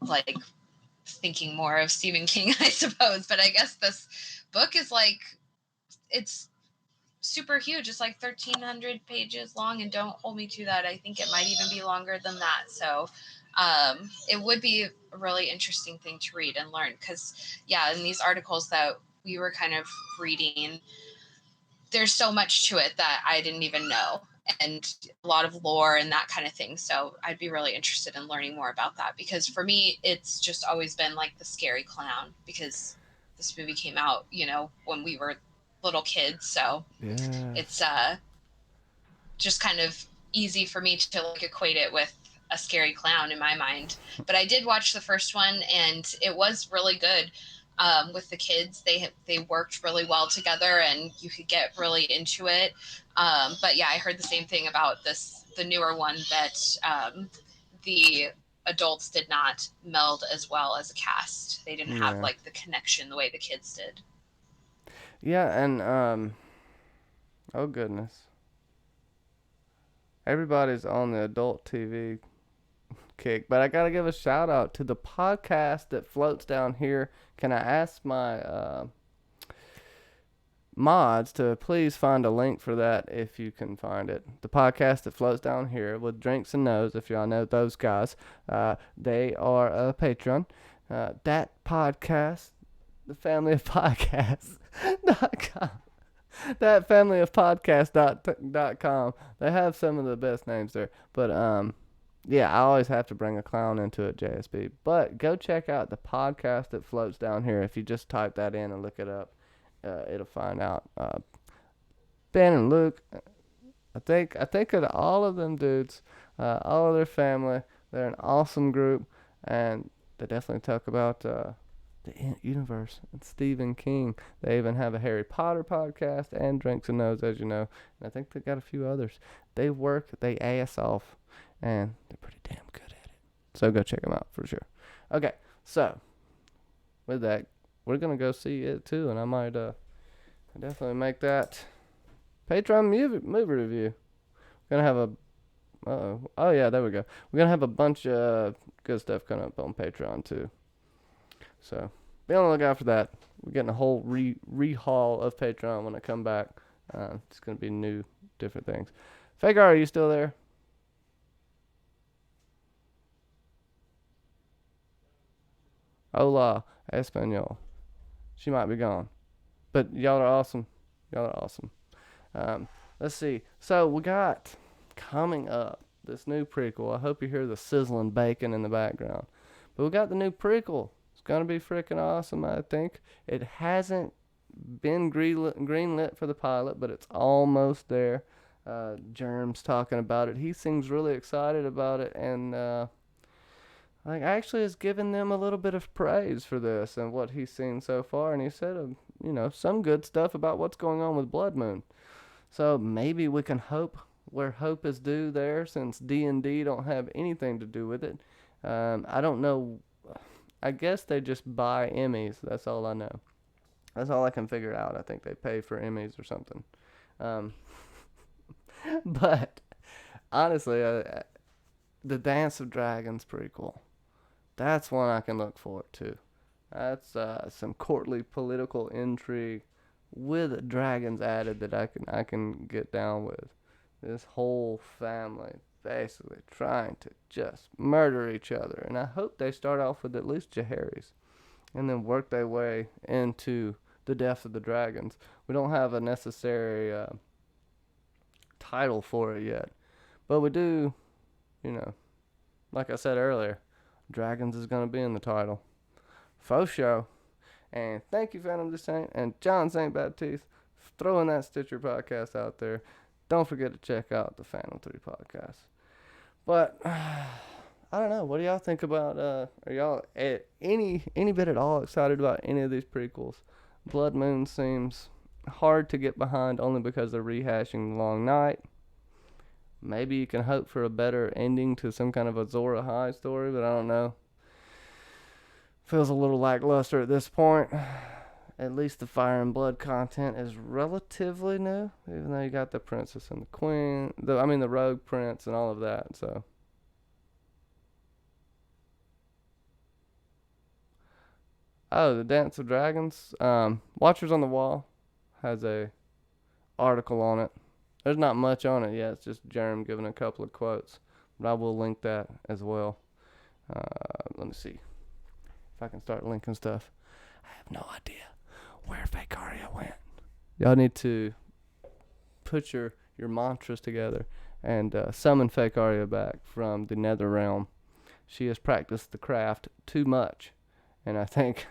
like thinking more of Stephen King, I suppose. But I guess this book is like, it's super huge. It's like 1,300 pages long, and don't hold me to that. I think it might even be longer than that. So it would be a really interesting thing to read and learn, because in these articles that we were kind of reading, there's so much to it that I didn't even know, and a lot of lore and that kind of thing. So I'd be really interested in learning more about that, because for me, it's just always been like the scary clown, because this movie came out, when we were little kids. So it's just kind of easy for me to like equate it with a scary clown in my mind. But I did watch the first one, and it was really good. With the kids, they worked really well together, and you could get really into it. But yeah, I heard the same thing about the newer one, that the adults did not meld as well as a cast. They didn't have like the connection the way the kids did. Yeah, and oh goodness, everybody's on the adult TV kick, but I gotta give a shout out to the podcast that floats down here. Can I ask my mods to please find a link for that if you can find it? The podcast that floats down here with Drinks and Nose, if y'all know those guys, they are a Patreon. That podcast, the family of podcasts.com. That family of podcast.com. They have some of the best names there, but yeah, I always have to bring a clown into it, JSB. But go check out the podcast that floats down here. If you just type that in and look it up, it'll find out. Ben and Luke, I think of all of them dudes, all of their family. They're an awesome group, and they definitely talk about the universe and Stephen King. They even have a Harry Potter podcast and Drinks and Nose, as you know. And I think they got a few others. They work they ass off, and they're pretty damn good at it. So go check them out for sure. Okay, so with that, we're gonna go see it too, and I might definitely make that Patreon movie review. We're gonna have a oh yeah, there we go. We're gonna have a bunch of good stuff coming up on Patreon too. So be on the lookout for that. We're getting a whole rehaul of Patreon when I come back. It's gonna be new, different things. Fagar, are you still there? Hola, Espanol. She might be gone. But y'all are awesome. Y'all are awesome. Let's see. So we got coming up this new prequel. I hope you hear the sizzling bacon in the background. But we got the new prequel. It's going to be freaking awesome, I think. It hasn't been greenlit for the pilot, but it's almost there. Germ's talking about it. He seems really excited about it, and like actually has given them a little bit of praise for this and what he's seen so far. And he said, some good stuff about what's going on with Blood Moon. So maybe we can hope where hope is due there, since D&D don't have anything to do with it. I don't know. I guess they just buy Emmys. That's all I know. That's all I can figure out. I think they pay for Emmys or something. Um, but honestly, the Dance of Dragons prequel. That's one I can look forward to. That's some courtly political intrigue with dragons added that I can get down with. This whole family basically trying to just murder each other, and I hope they start off with at least Jaehaerys and then work their way into the death of the dragons. We don't have a necessary title for it yet, but we do, you know, like I said earlier, dragons is gonna be in the title. Faux show. And thank you, Phantom the Saint and John St. Baptiste, for throwing that Stitcher podcast out there. Don't forget to check out the Phantom 3 podcast. But I don't know. What do y'all think about? Are y'all any bit at all excited about any of these prequels? Blood Moon seems hard to get behind only because they're rehashing the Long Night. Maybe you can hope for a better ending to some kind of Azor Ahai story, but I don't know. Feels a little lackluster at this point. At least the Fire and Blood content is relatively new, even though you got the Princess and the Queen, the Rogue Prince and all of that. So, oh, the Dance of Dragons. Watchers on the Wall has a article on it. There's not much on it yet. It's just Jerem giving a couple of quotes, but I will link that as well. Let me see if I can start linking stuff. I have no idea where Fake Arya went. Y'all need to put your mantras together and summon Fake Arya back from the Nether Realm. She has practiced the craft too much, and I think,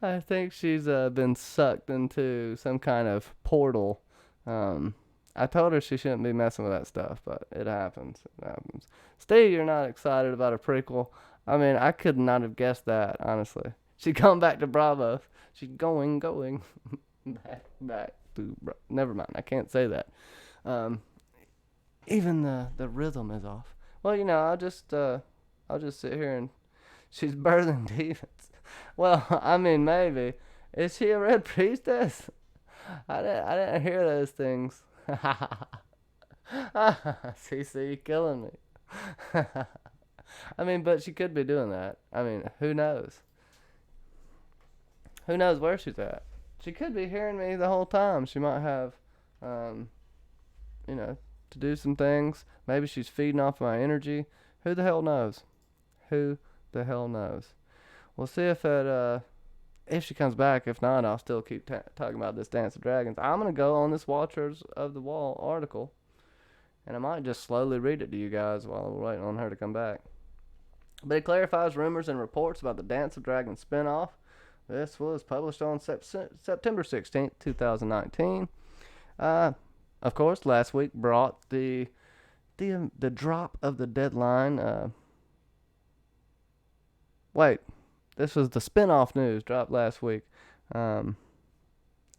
I think she's been sucked into some kind of portal. I told her she shouldn't be messing with that stuff, but it happens. It happens. Steve, you're not excited about a prequel. I mean, I could not have guessed that, honestly. She'd come back to Braavos. She's going back to never mind. I can't say that. Even the rhythm is off. Well, I'll just sit here and she's birthing demons. Well, I mean, maybe. Is she a red priestess? I didn't hear those things. CC, you killing me. I mean, but she could be doing that. I mean, who knows? Who knows where she's at? She could be hearing me the whole time. She might have, to do some things. Maybe she's feeding off my energy. Who the hell knows? Who the hell knows? We'll see if she comes back. If not, I'll still keep talking about this Dance of Dragons. I'm going to go on this Watchers of the Wall article, and I might just slowly read it to you guys while we're waiting on her to come back. But it clarifies rumors and reports about the Dance of Dragons spinoff. This was published on September 16th, 2019. Of course, last week brought the drop of the deadline. Wait, this was the spinoff news dropped last week.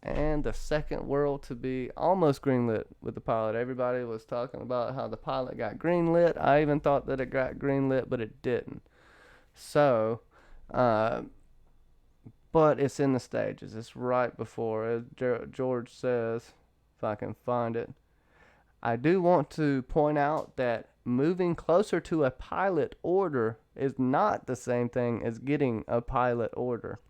And the second world to be almost greenlit with the pilot. Everybody was talking about how the pilot got greenlit. I even thought that it got greenlit, but it didn't. So, but it's in the stages. It's right before, as George says, if I can find it. I do want to point out that moving closer to a pilot order is not the same thing as getting a pilot order.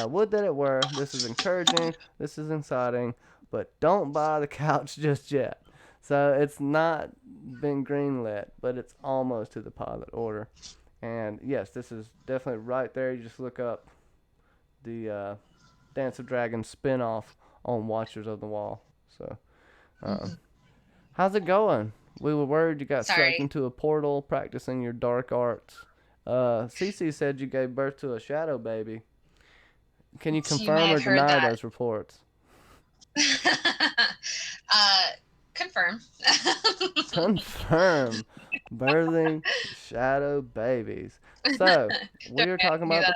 Would that it were. This is encouraging. This is exciting. But don't buy the couch just yet. So it's not been greenlit, but it's almost to the pilot order. And yes, this is definitely right there. You just look up the Dance of Dragons spinoff on Watchers of the Wall. So, how's it going? We were worried you got sucked into a portal practicing your dark arts. Cece said you gave birth to a shadow baby. Can you confirm or deny those reports? Confirm. Confirm. Birthing shadow babies. So, we were talking about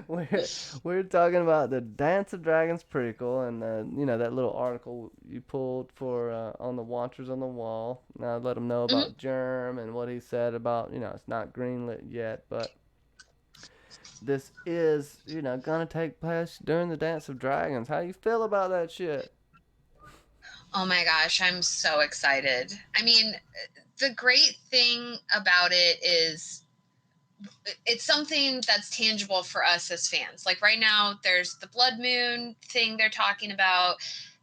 we're talking about the Dance of Dragons prequel, and that little article you pulled for on the Watchers on the Wall. Now let them know Mhm. about Germ and what he said about it's not greenlit yet, but this is gonna take place during the Dance of Dragons. How you feel about that shit? Oh my gosh, I'm so excited. I mean, the great thing about it is it's something that's tangible for us as fans. Like right now, there's the Blood Moon thing they're talking about,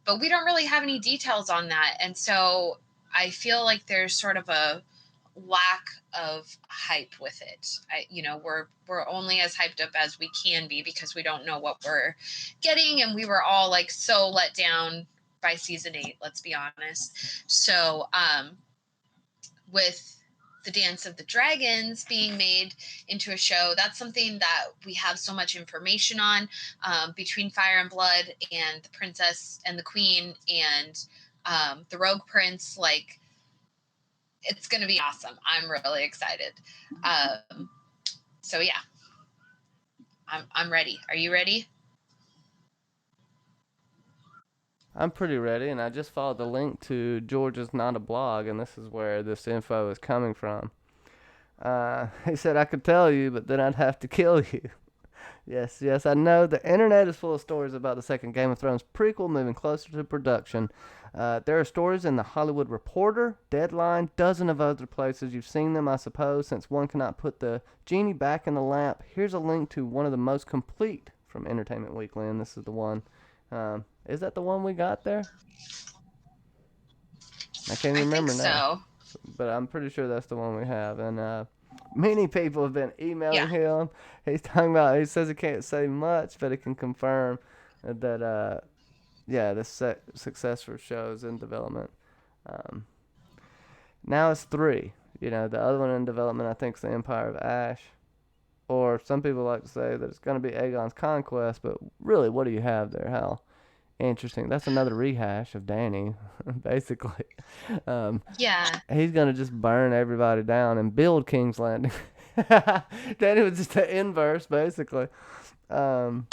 but we don't really have any details on that. And so I feel like there's sort of a lack of hype with it. We're only as hyped up as we can be because we don't know what we're getting, and we were all like so let down by season 8. Let's be honest. So with the Dance of the Dragons being made into a show, that's something that we have so much information on, between Fire and Blood and the Princess and the Queen and the Rogue Prince. Like, it's going to be awesome. I'm really excited. So yeah, I'm ready. Are you ready? I'm pretty ready, and I just followed the link to George's Not a Blog, and this is where this info is coming from. He said, I could tell you, but then I'd have to kill you. Yes, yes, I know the internet is full of stories about the second Game of Thrones prequel moving closer to production. There are stories in The Hollywood Reporter, Deadline, dozen of other places. You've seen them, I suppose, since one cannot put the genie back in the lamp. Here's a link to one of the most complete from Entertainment Weekly, and this is the one. Is that the one we got there? I can't I even think remember now, so. but I'm pretty sure that's the one we have. And many people have been Yeah. emailing him. He's talking about. He says he can't say much, but he can confirm that yeah, the successful shows in development. Um, Now it's three. The other one in development, I think, is the Empire of Ash. Or some people like to say that it's going to be Aegon's Conquest, but really, what do you have there, Hal? Interesting. That's another rehash of Dany, basically. Um, Yeah. he's gonna just burn everybody down and build King's Landing. Dany was just the inverse, basically. Um,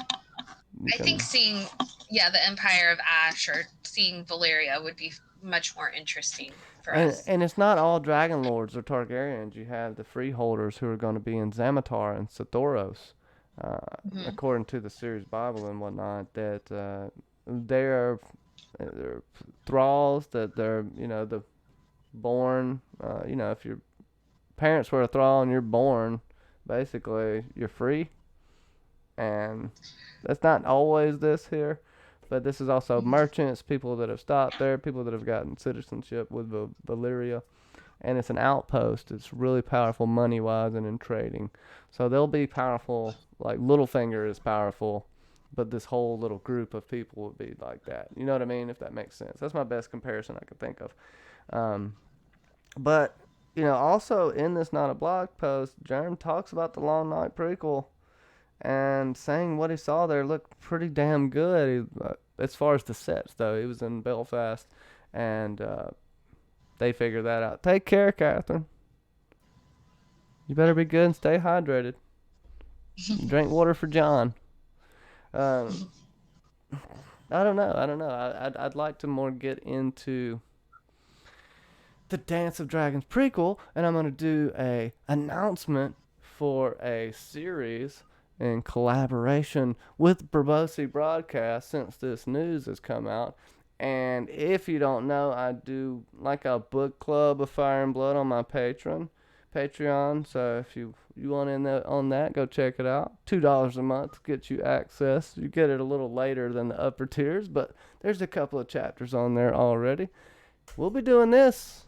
you I think can, seeing, yeah, the Empire of Ash or seeing Valyria would be much more interesting for and us. and it's not all Dragon Lords or Targaryens. You have the Freeholders who are going to be in Zamatar and Sotoros, uh, Mm-hmm. according to the series Bible and whatnot. That they're thralls. That they're the born. If your parents were a thrall and you're born, basically you're free. And that's not always this here, but this is also merchants, people that have stopped there, people that have gotten citizenship with Valyria, and it's an outpost. It's really powerful money wise and in trading. So they'll be powerful. Like Littlefinger is powerful, but this whole little group of people would be like that. You know what I mean? If that makes sense. That's my best comparison I can think of. Um, but also in this not a blog post, Jerem talks about the Long Night prequel and saying what he saw there looked pretty damn good. As far as the sets, though, he was in Belfast, and they figured that out. Take care, Catherine. You better be good and stay hydrated. Drink water for John. Um, I don't know. I don't know. I'd like to more get into the Dance of Dragons prequel, and I'm gonna do a announcement for a series in collaboration with Braavosi Broadcast since this news has come out. And if you don't know, I do like a book club of Fire and Blood on my Patreon. So if you want in there on that, go check it out. $2 a month gets you access. You get it a little later than the upper tiers, but there's a couple of chapters on there already. We'll be doing this,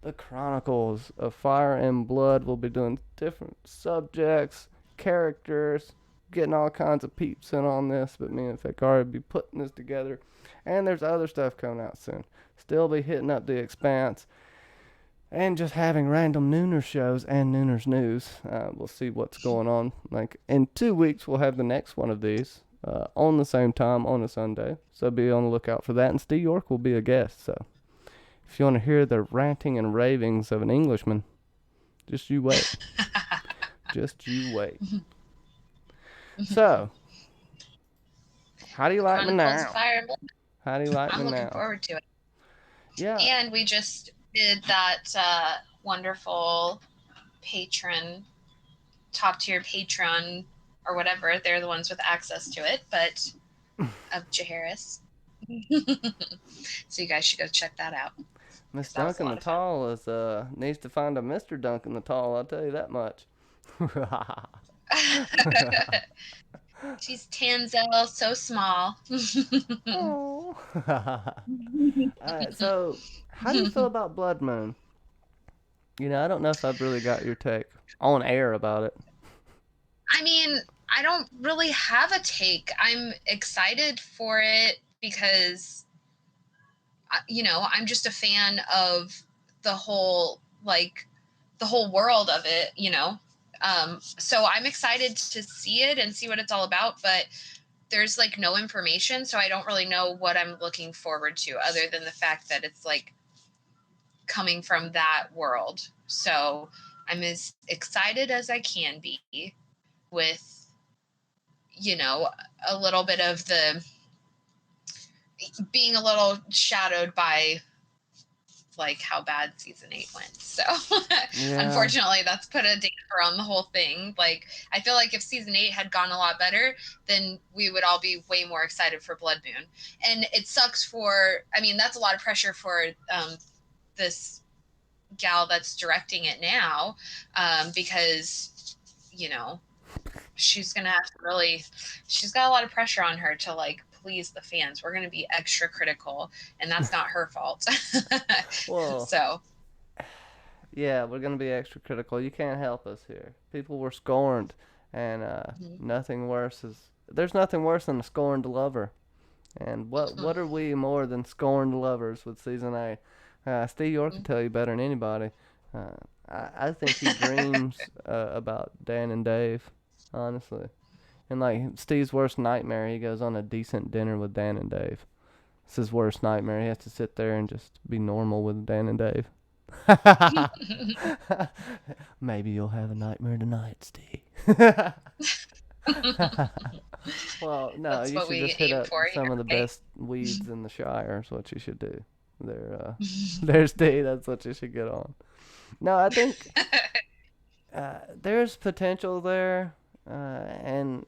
the Chronicles of Fire and Blood. We'll be doing different subjects, characters, getting all kinds of peeps in on this, but me and Fakari will be putting this together. And there's other stuff coming out soon. Still be hitting up the Expanse and just having random Nooner shows and Nooner's news. We'll see what's going on. Like in 2 weeks, we'll have the next one of these on the same time on a Sunday. So be on the lookout for that. And Steve York will be a guest. So if you want to hear the ranting and ravings of an Englishman, just you wait. Just you wait. So, how do you like me Chronicles of now? Fire and Blood. How do you like me I'm looking now? forward to it. Yeah. And we just did that wonderful patron top tier Patreon or whatever. They're the ones with access to it, but of Jaharis. So you guys should go check that out. Miss That was a Duncan the lot of fun. Tall is needs to find a Mr. Duncan the Tall, I'll tell you that much. She's Tanzel, so small. Oh. Alright, so how do you feel about Blood Moon? I don't know if I've really got your take on air about it. I mean, I don't really have a take. I'm excited for it because, I'm just a fan of the whole, the whole world of it, So I'm excited to see it and see what it's all about, but there's no information, so I don't really know what I'm looking forward to other than the fact that it's coming from that world. So I'm as excited as I can be with, a little bit of the being a little shadowed by how bad season 8 went. So Yeah. unfortunately that's put a damper on the whole thing. I feel like if season 8 had gone a lot better, then we would all be way more excited for Blood Moon. And it sucks that's a lot of pressure for this gal that's directing it now, because she's gonna have to she's got a lot of pressure on her to please the fans. We're gonna be extra critical, and that's not her fault. Well, So yeah, we're gonna be extra critical. You can't help us here. People were scorned, and there's nothing worse than a scorned lover. And what are we more than scorned lovers with season 8? Steve York can tell you better than anybody. I think he dreams about Dan and Dave, honestly. And Steve's worst nightmare, he goes on a decent dinner with Dan and Dave. It's his worst nightmare. He has to sit there and just be normal with Dan and Dave. Maybe you'll have a nightmare tonight, Steve. Well, no, that's you what should we just hit aim up for some here, of the right? best weeds in the Shire. Is what you should do. There's Steve. That's what you should get on. No, I think there's potential there, and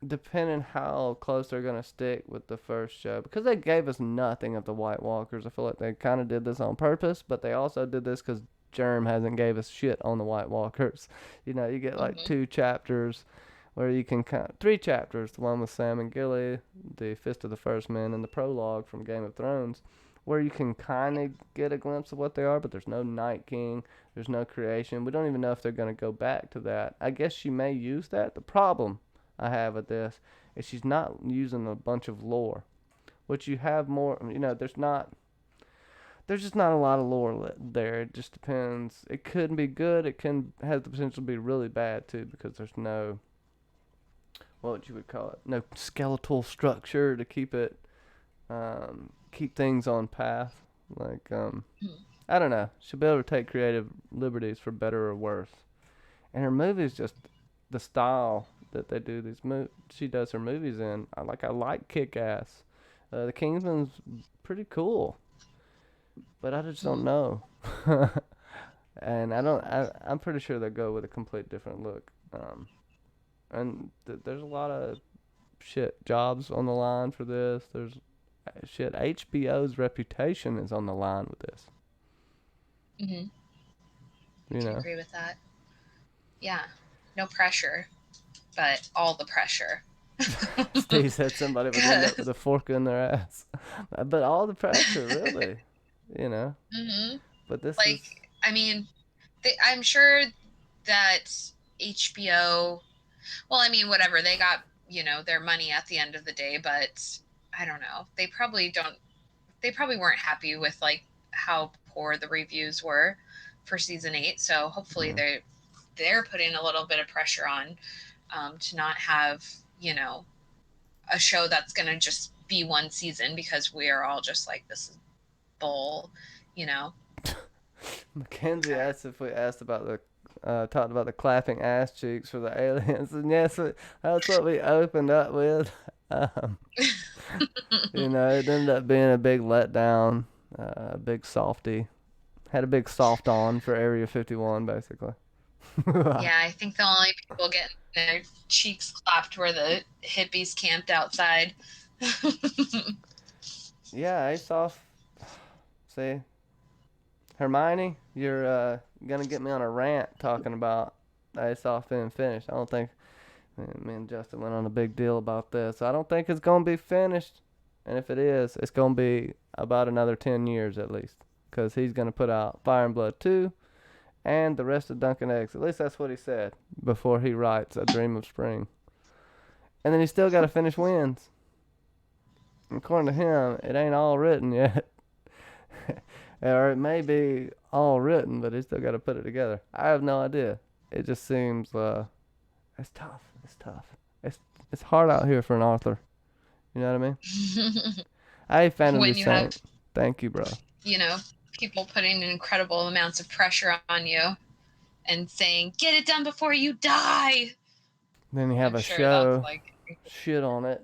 depending how close they're gonna stick with the first show, because they gave us nothing of the White Walkers. I feel like they kind of did this on purpose, but they also did this because Germ hasn't gave us shit on the White Walkers. You get Mm-hmm. 2 chapters where you can 3 chapters. The one with Sam and Gilly, the Fist of the First Men, and the prologue from Game of Thrones, where you can kind of get a glimpse of what they are, but there's no Night King, there's no creation. We don't even know if they're gonna go back to that. I guess she may use that. The problem I have with this is she's not using a bunch of lore, which you have more. There's just not a lot of lore there. It just depends. It could be good. It can has the potential to be really bad too, because there's no, what you would call it, no skeletal structure to keep things on path. Like I don't know. She'll be able to take creative liberties for better or worse. And her movies, just the style that they do she does her movies in. I like Kick Ass. The Kingsman's pretty cool, but I just don't know. And I don't. I'm pretty sure they'll go with a complete different look. And there's a lot of shit jobs on the line for this. There's shit. HBO's reputation is on the line with this. Mm-hmm. I You can know. agree with that. Yeah, no pressure, but all the pressure. Steve said somebody would end up with a fork in their ass. But all the pressure, really, you know. Mm-hmm. But this is, I mean, I'm sure that HBO. Well, I mean, whatever they got, their money at the end of the day, but I don't know. They probably don't. They probably weren't happy with how poor the reviews were for season 8. So hopefully yeah. they're putting a little bit of pressure on, to not have a show that's gonna just be one season because we are all just this is bull, you know. Mackenzie asked if we asked about the talked about the clapping ass cheeks for the aliens, and yes, that's what we opened up with. Um, it ended up being a big letdown, a big softy. Had a big soft on for Area 51, basically. Yeah, I think the only people getting their cheeks clapped were the hippies camped outside. Yeah, Aesop. See, Hermione, you're gonna get me on a rant talking about Aesop being finished. I don't think me and Justin went on a big deal about this. I don't think it's gonna be finished, and if it is, it's gonna be about another 10 years at least, because he's gonna put out Fire and Blood 2 and the rest of Dunkin' Eggs. At least that's what he said before he writes A Dream of Spring. And then he's still got to finish Winds. According to him, it ain't all written yet. Or it may be all written, but he's still got to put it together. I have no idea. It just seems it's tough. It's tough. It's hard out here for an author. You know what I mean? I found When the you same. have, Thank you, bro. people putting incredible amounts of pressure on you and saying, "Get it done before you die." Then you have I'm a sure show, that's like shit on it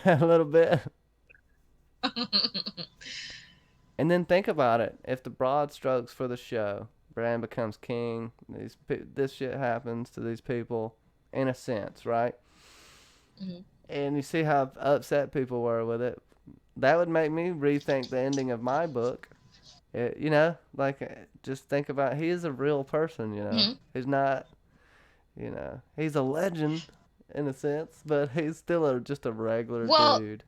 a little bit. And then think about it. If the broad strokes for the show, Bran becomes king, this shit happens to these people, in a sense, right? Mm-hmm. And you see how upset people were with it. That would make me rethink the ending of my book. Just think about, he is a real person, Mm-hmm. He's not, he's a legend in a sense, but he's still just a regular dude.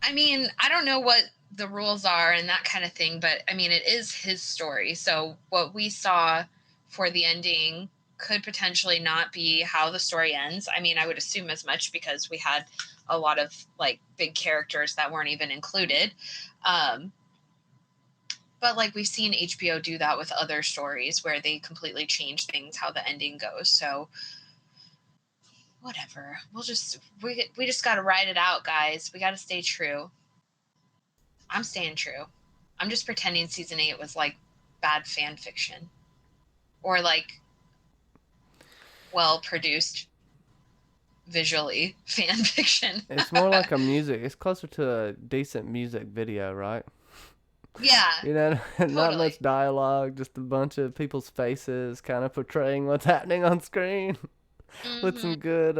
I mean, I don't know what the rules are and that kind of thing, but I mean, it is his story. So what we saw for the ending could potentially not be how the story ends. I mean, I would assume as much because we had a lot of like big characters that weren't even included. But like we've seen HBO do that with other stories where they completely change things, how the ending goes. So whatever. We just got to ride it out, guys. We got to stay true. I'm staying true. I'm just pretending season 8 was like bad fan fiction or like well produced visually fan fiction. It's more like it's closer to a decent music video, right? Yeah. Not much dialogue, just a bunch of people's faces kind of portraying what's happening on screen with some good,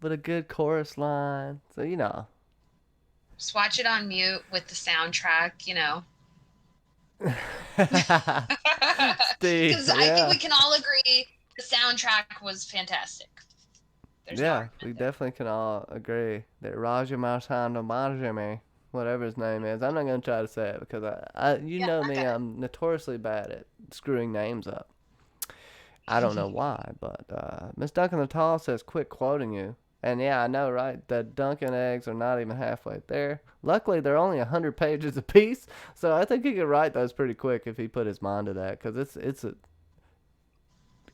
with a good chorus line. So, Just watch it on mute with the soundtrack, Steve, Because I think we can all agree the soundtrack was fantastic. We definitely can all agree that Raja Marsando Marjame, whatever his name is, I'm not going to try to say it because know me, I'm notoriously bad at screwing names up. I don't know why, but Miss Duncan the Tall says, quit quoting you. And yeah, I know, right? The Dunkin' Eggs are not even halfway there. Luckily, they're only 100 pages apiece, so I think he could write those pretty quick if he put his mind to that, because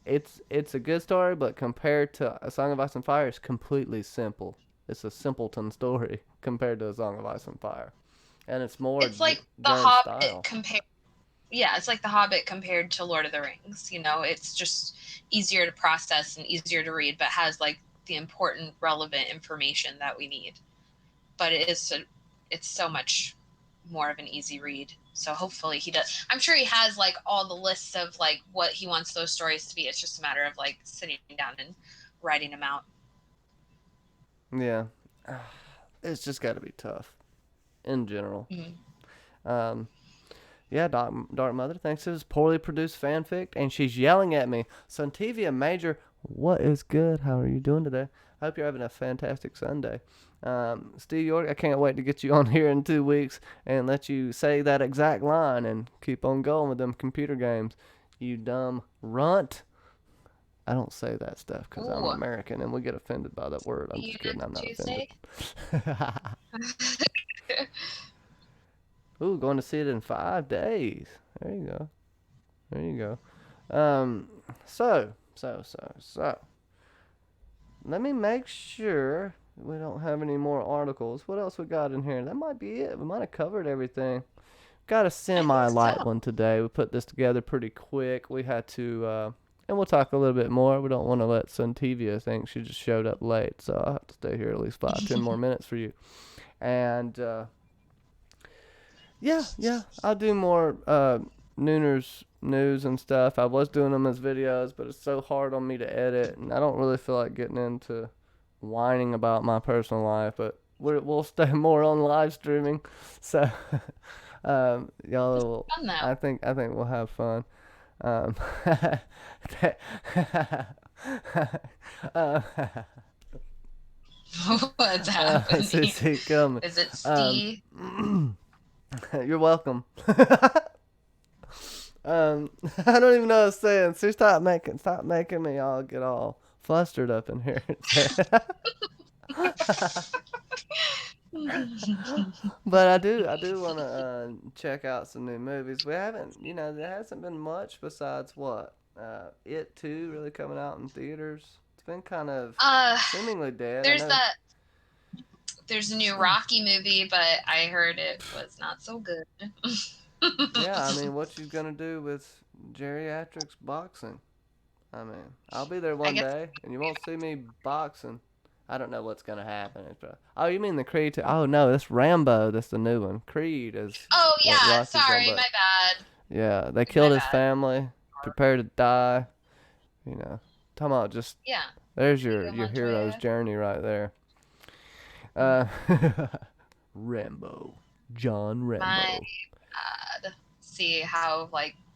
it's a good story, but compared to A Song of Ice and Fire, it's completely simple. It's a simpleton story compared to A Song of Ice and Fire, and it's more. It's like The Hobbit compared. Yeah, it's like The Hobbit compared to Lord of the Rings. It's just easier to process and easier to read, but has like the important, relevant information that we need. But it's so much more of an easy read. So hopefully he does. I'm sure he has like all the lists of like what he wants those stories to be. It's just a matter of like sitting down and writing them out. Yeah, it's just got to be tough in general. Mm-hmm. Yeah, Dark Mother thinks it's poorly produced fanfic, and she's yelling at me. Sauntevia Major, what is good? How are you doing today? I hope you're having a fantastic Sunday. Steve York, I can't wait to get you on here in 2 weeks and let you say that exact line and keep on going with them computer games. You dumb runt. I don't say that stuff because I'm American and we get offended by that word. I'm just kidding. I'm not offended. Ooh, going to see it in 5 days. There you go. So. Let me make sure we don't have any more articles. What else we got in here? That might be it. We might have covered everything got a semi-light so. one today. We put this together pretty quick. We had to, and we'll talk a little bit more. We don't want to let Sauntevia think she just showed up late, so I'll have to stay here at least 5-10 more minutes for you. And yeah, I'll do more Nooners news and stuff. I was doing them as videos, but it's so hard on me to edit, and I don't really feel like getting into whining about my personal life. But we'll stay more on live streaming, so y'all will. Fun though. I think we'll have fun. Um, What's happening? see coming. Is it Steve? You're welcome. I don't even know what I'm saying. So stop making me all get all flustered up in here. But I do want to check out some new movies. We haven't, there hasn't been much besides what It 2 really coming out in theaters. It's been kind of seemingly dead. There's a new Rocky movie, but I heard it was not so good. Yeah, I mean, what you gonna do with geriatrics boxing? I mean, I'll be there one day, and you won't see me boxing. I don't know what's gonna happen. Oh, you mean the Creed 2? Oh no, that's Rambo. That's the new one. Creed is. Oh yeah, Rocky's sorry, my bad. Yeah, they killed his family. Prepare to die. Talking about just. Yeah. There's your hero's journey right there. Rambo, John Rambo. My God. See how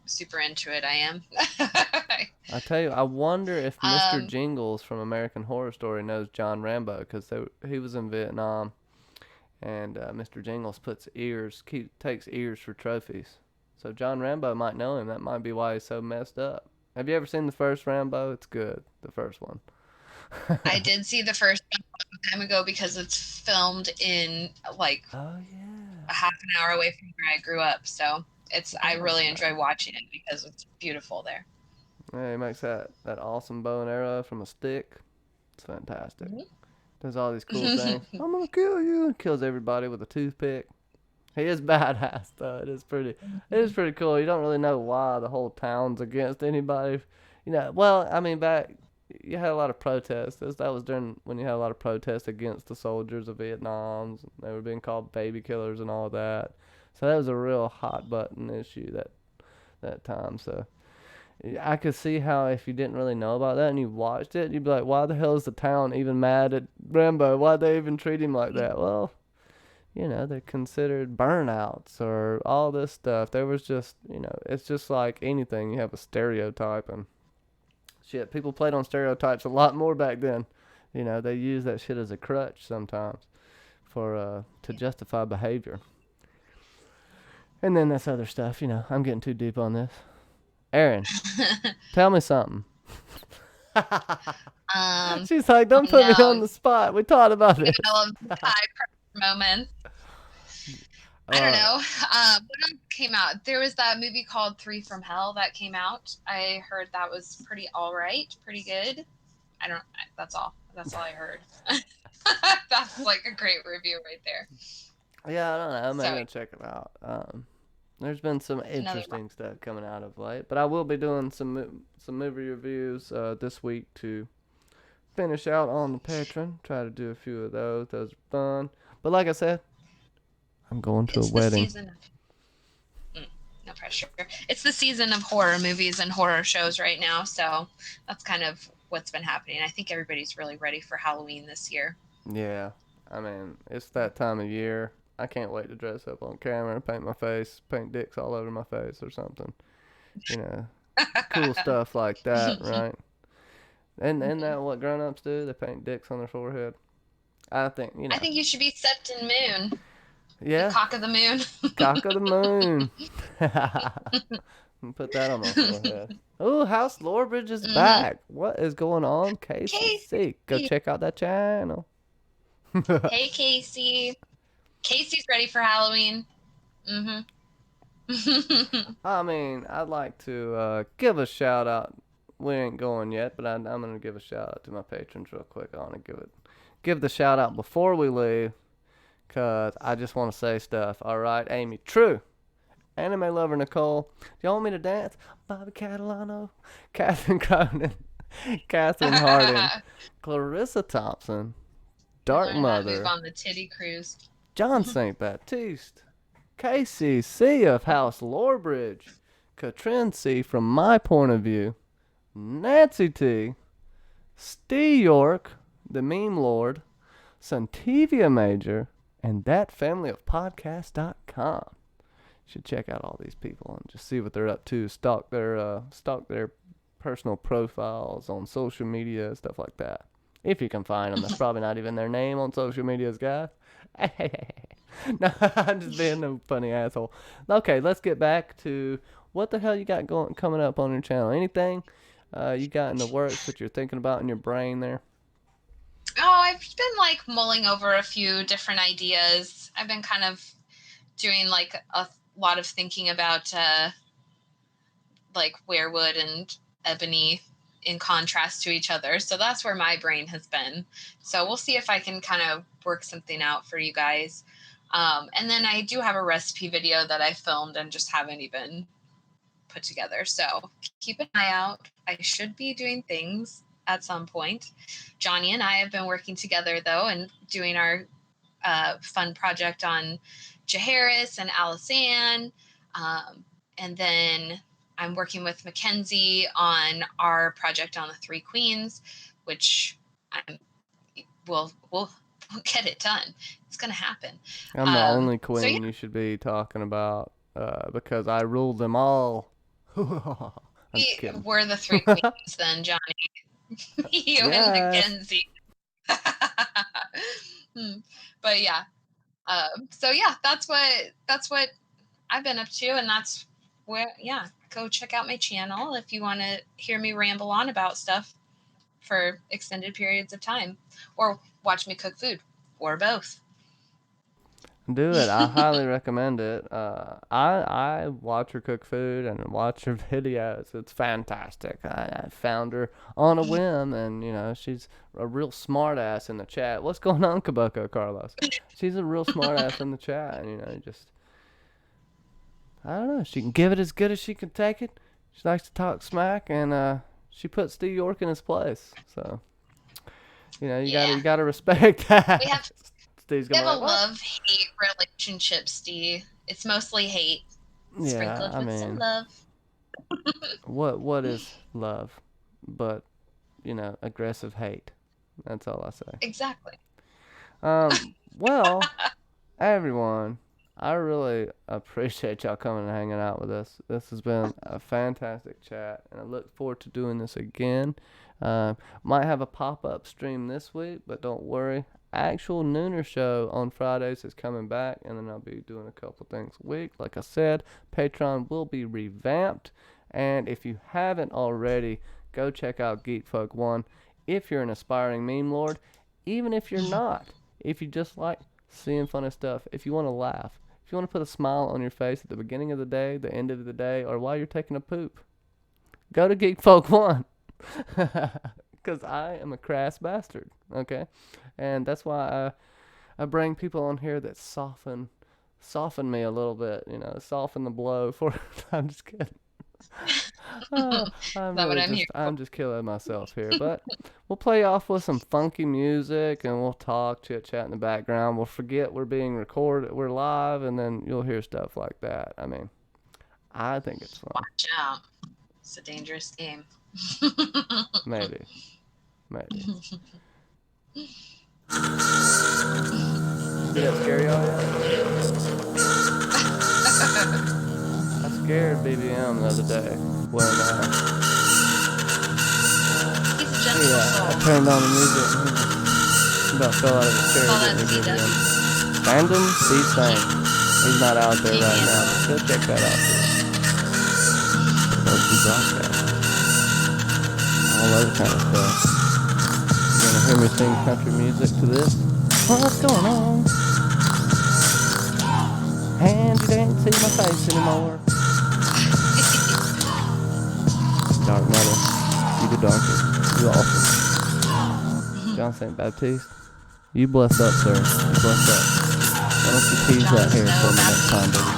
super into it I am. I tell you, I wonder if Mr. Jingles from American Horror Story knows John Rambo, because he was in Vietnam, and Mr. Jingles takes ears for trophies. So John Rambo might know him. That might be why he's so messed up. Have you ever seen the first Rambo? It's good, the first one. I did see the first one a long time ago because it's filmed in a half an hour away from where I grew up. So I really enjoy watching it because it's beautiful there. Yeah, he makes that awesome bow and arrow from a stick. It's fantastic. Mm-hmm. Does all these cool things. I'm gonna kill you. Kills everybody with a toothpick. He is badass though. It is pretty cool. You don't really know why the whole town's against anybody. Well, I mean, back you had a lot of protests. That was during when you had a lot of protests against the soldiers of Vietnam. They were being called baby killers and all that. So that was a real hot button issue that time. So I could see how if you didn't really know about that and you watched it, you'd be like, why the hell is the town even mad at Rambo? Why'd they even treat him like that? Well, they're considered burnouts or all this stuff. There was just, it's just like anything. You have a stereotype, and shit, people played on stereotypes a lot more back then. They use that shit as a crutch sometimes to justify behavior. And then this other stuff, I'm getting too deep on this. Erin, tell me something. She's like, don't put me on the spot. We talked about it. I love high pressure moments. I don't know. What else came out? There was that movie called 3 from Hell that came out. I heard that was pretty pretty good. That's all I heard. That's a great review right there. Yeah, I don't know. I'm gonna check it out. There's been some interesting stuff coming out of late, but I will be doing some movie reviews this week to finish out on the Patreon. Try to do a few of those. Those are fun. But like I said, I'm going to a wedding. No pressure. It's the season of horror movies and horror shows right now, so that's kind of what's been happening. I think everybody's really ready for Halloween this year. Yeah, I mean, it's that time of year. I can't wait to dress up on camera, paint dicks all over my face or something. Cool stuff like that, right? And that what grown-ups do? They paint dicks on their forehead. I think, I think you should be Septon Moon. Yeah. The cock of the moon. Cock of the moon. Put that on my forehead. Oh, House Lorebridge is back. What is going on? Kaci C. Go check out that channel. Hey, Kaci. Casey's ready for Halloween. I mean, I'd like to give a shout out. We ain't going yet, but I'm going to give a shout out to my patrons real quick. I want to give the shout out before we leave, because I just want to say stuff. All right, Amy True, Anime Lover Nicole. Do y'all want me to dance? Bobbi Catalano. Catherine Cronin. Catherine Harding. Clarissa Thompson. Dark Learn that move Mother. on the titty cruise. John St. Baptiste. Kaci C of House Lorebridge. Katrin C from my point of view. Nancy T. Steve York, the meme lord. Sauntevia Major. And that family of podcast.com. Should check out all these people and just see what they're up to. Stalk their personal profiles on social media, stuff like that. If you can find them. That's probably not even their name on social medias, guys. No, I'm just being a funny asshole. Okay, let's get back to what the hell you got coming up on your channel. Anything you got in the works that you're thinking about in your brain there? Oh, I've been like mulling over a few different ideas. I've been kind of doing like a lot of thinking about like weirwood and ebony in contrast to each other. So that's where my brain has been. So we'll see if I can kind of work something out for you guys. And then I do have a recipe video that I filmed and just haven't even put together. So keep an eye out. I should be doing things at some point. Johnny and I have been working together though and doing our fun project on Jaharis and Alisanne. And then I'm working with Mackenzie on our project on the Three Queens, which we'll get it done. It's going to happen. I'm the only queen you should be talking about because I ruled them all. I'm just kidding. We're the Three Queens then, Johnny. You and Mackenzie. But yeah. So yeah, that's what I've been up to, and that's where go check out my channel if you want to hear me ramble on about stuff for extended periods of time, or watch me cook food, or both. Do it. I highly recommend it. I watch her cook food and watch her videos. It's fantastic. I found her on a whim, and she's a real smart ass in the chat. What's going on, Kabuko Carlos? She's a real smart ass in the chat, and just I don't know. She can give it as good as she can take it. She likes to talk smack, and she put Steve York in his place. So you gotta respect that. We have a love-hate relationship, Steve. It's mostly hate. Yeah, sprinkled with some love. What is love but, aggressive hate? That's all I say. Exactly. Well, everyone, I really appreciate y'all coming and hanging out with us. This has been a fantastic chat, and I look forward to doing this again. Might have a pop-up stream this week, but don't worry. Actual Nooner show on Fridays is coming back, and then I'll be doing a couple things a week. Like I said, Patreon will be revamped, and if you haven't already, go check out Geek Folk 1 if you're an aspiring meme lord. Even if you're not, if you just like seeing funny stuff, if you want to laugh, if you want to put a smile on your face at the beginning of the day, the end of the day, or while you're taking a poop, go to Geek Folk 1. Because I am a crass bastard, okay? And that's why I bring people on here that soften me a little bit, soften the blow for I'm just kidding. I'm just killing myself here. But we'll play off with some funky music, and we'll talk, chit-chat in the background. We'll forget we're being recorded, we're live, and then you'll hear stuff like that. I mean, I think it's fun. Watch out. It's a dangerous game. Maybe. Did that scare y'all yet? I scared BBM the other day when I turned on the music and he about fell out of his chair. Fandom be sane. He's not out there right now, but go check that out. Braavosi Broadcast. All other kind of stuff. You gonna hear me sing country music to this? What's going on? And you can't see my face anymore. Dark matter. You the darkest. You awesome. John St. Baptiste. You bless up, sir. You bless up. Why don't you tease that hair for me next time, baby?